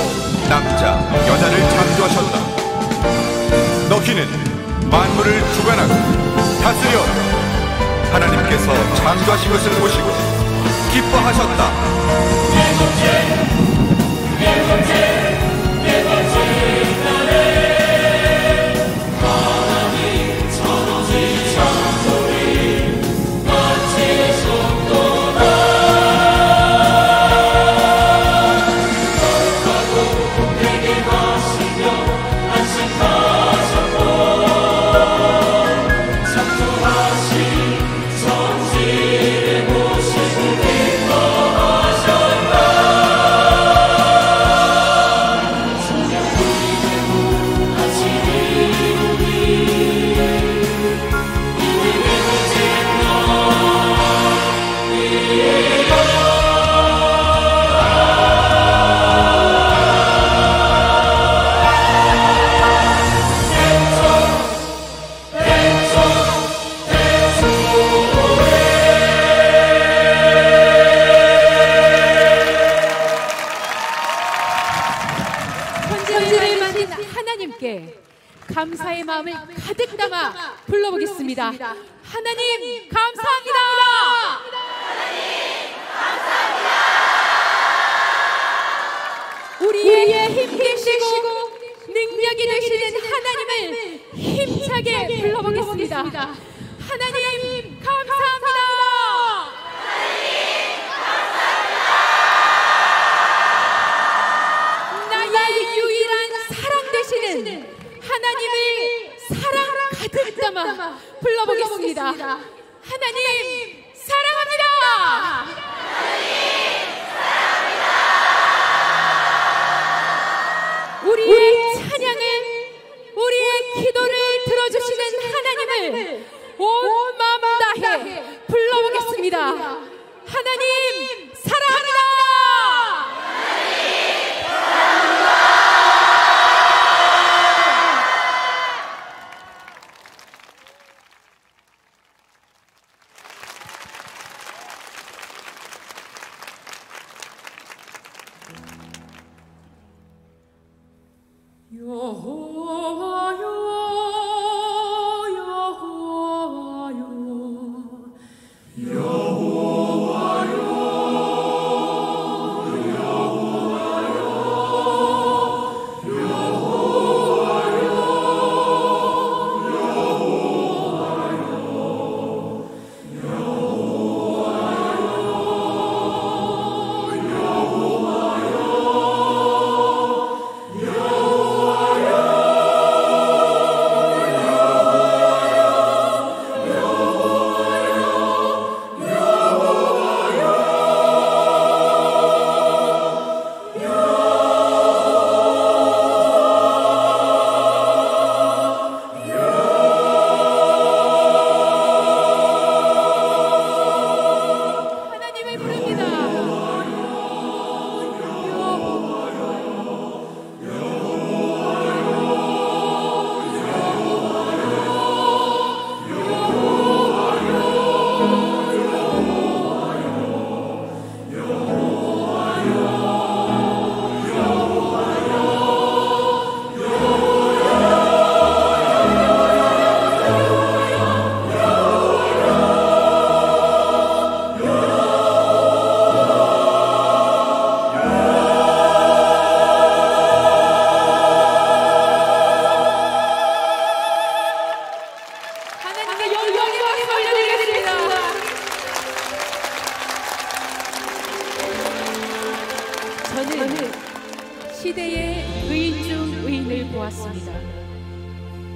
남자, 여자를 창조하셨다. 너희는 만물을 주관하고 다스려라. 하나님께서 창조하신 것을 보시고 기뻐하셨다. 네 번째 날에 하나님 천지 창조를 마치셨도다. 거룩하고 되게 하시며 안식하셨고 창조하신 천지를 보시고 기뻐하셨다. 천지를 만든 하나님께 감사의 마음을 가득 담아 불러보겠습니다. 하나님 감사합니다. 하나님 감사합니다. 우리의 힘 되시고 능력이 되시는 하나님을 힘차게 불러보겠습니다. 하나님 감사합니다. 나의 유일한 사랑 되시는 하나님을 사랑 가득 담아 불러보겠습니다. 하나님 사랑합니다. 우리의 찬양을, 우리의 기도를 들어주시는 하나님을 온 마음 다해 불러보겠습니다. 하나님 사랑합니다. 여호와여 여호와여 여호와여 저는 시대의 의인 중 의인을 보았습니다.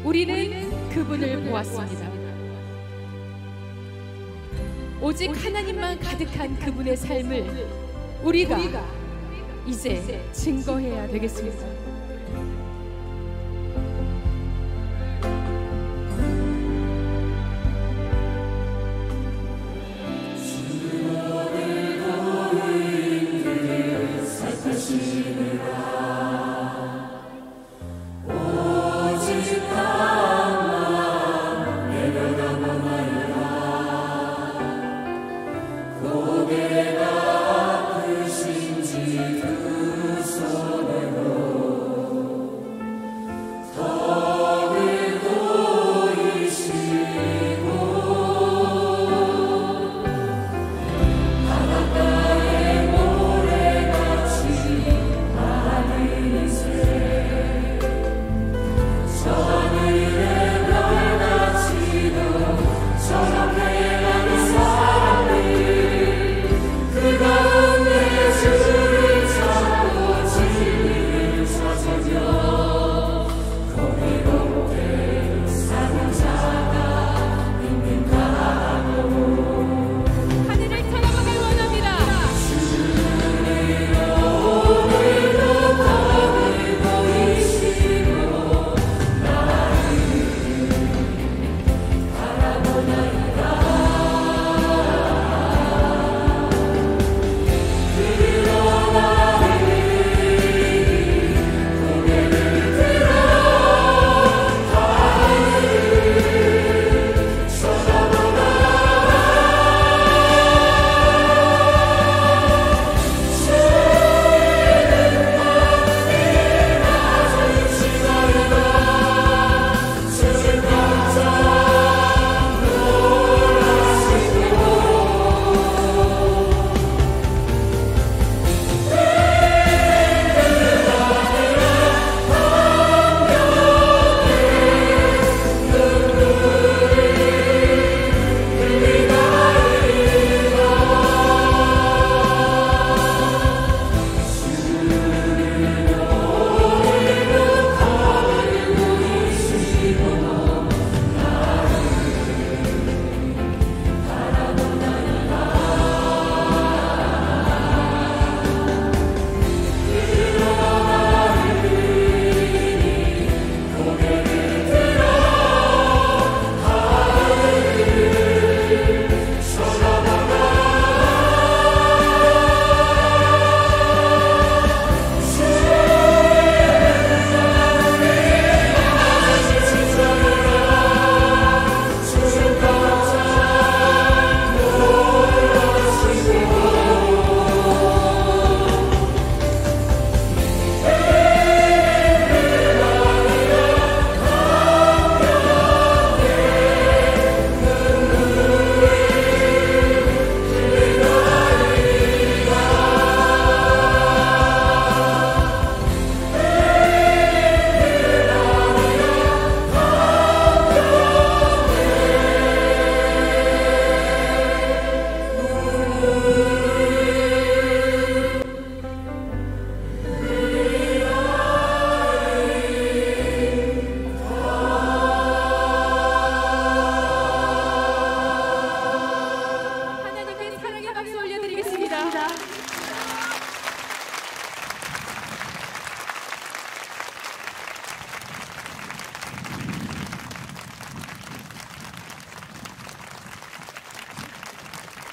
우리는 그분을 보았습니다. 오직 하나님만 가득한 그분의 삶을 우리가 이제 증거해야 되겠습니다.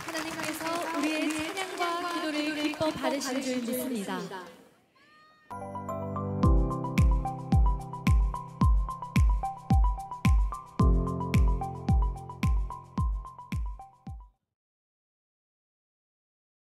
하나님께서 우리의 찬양과 기도를 기뻐 받으실 줄 믿습니다.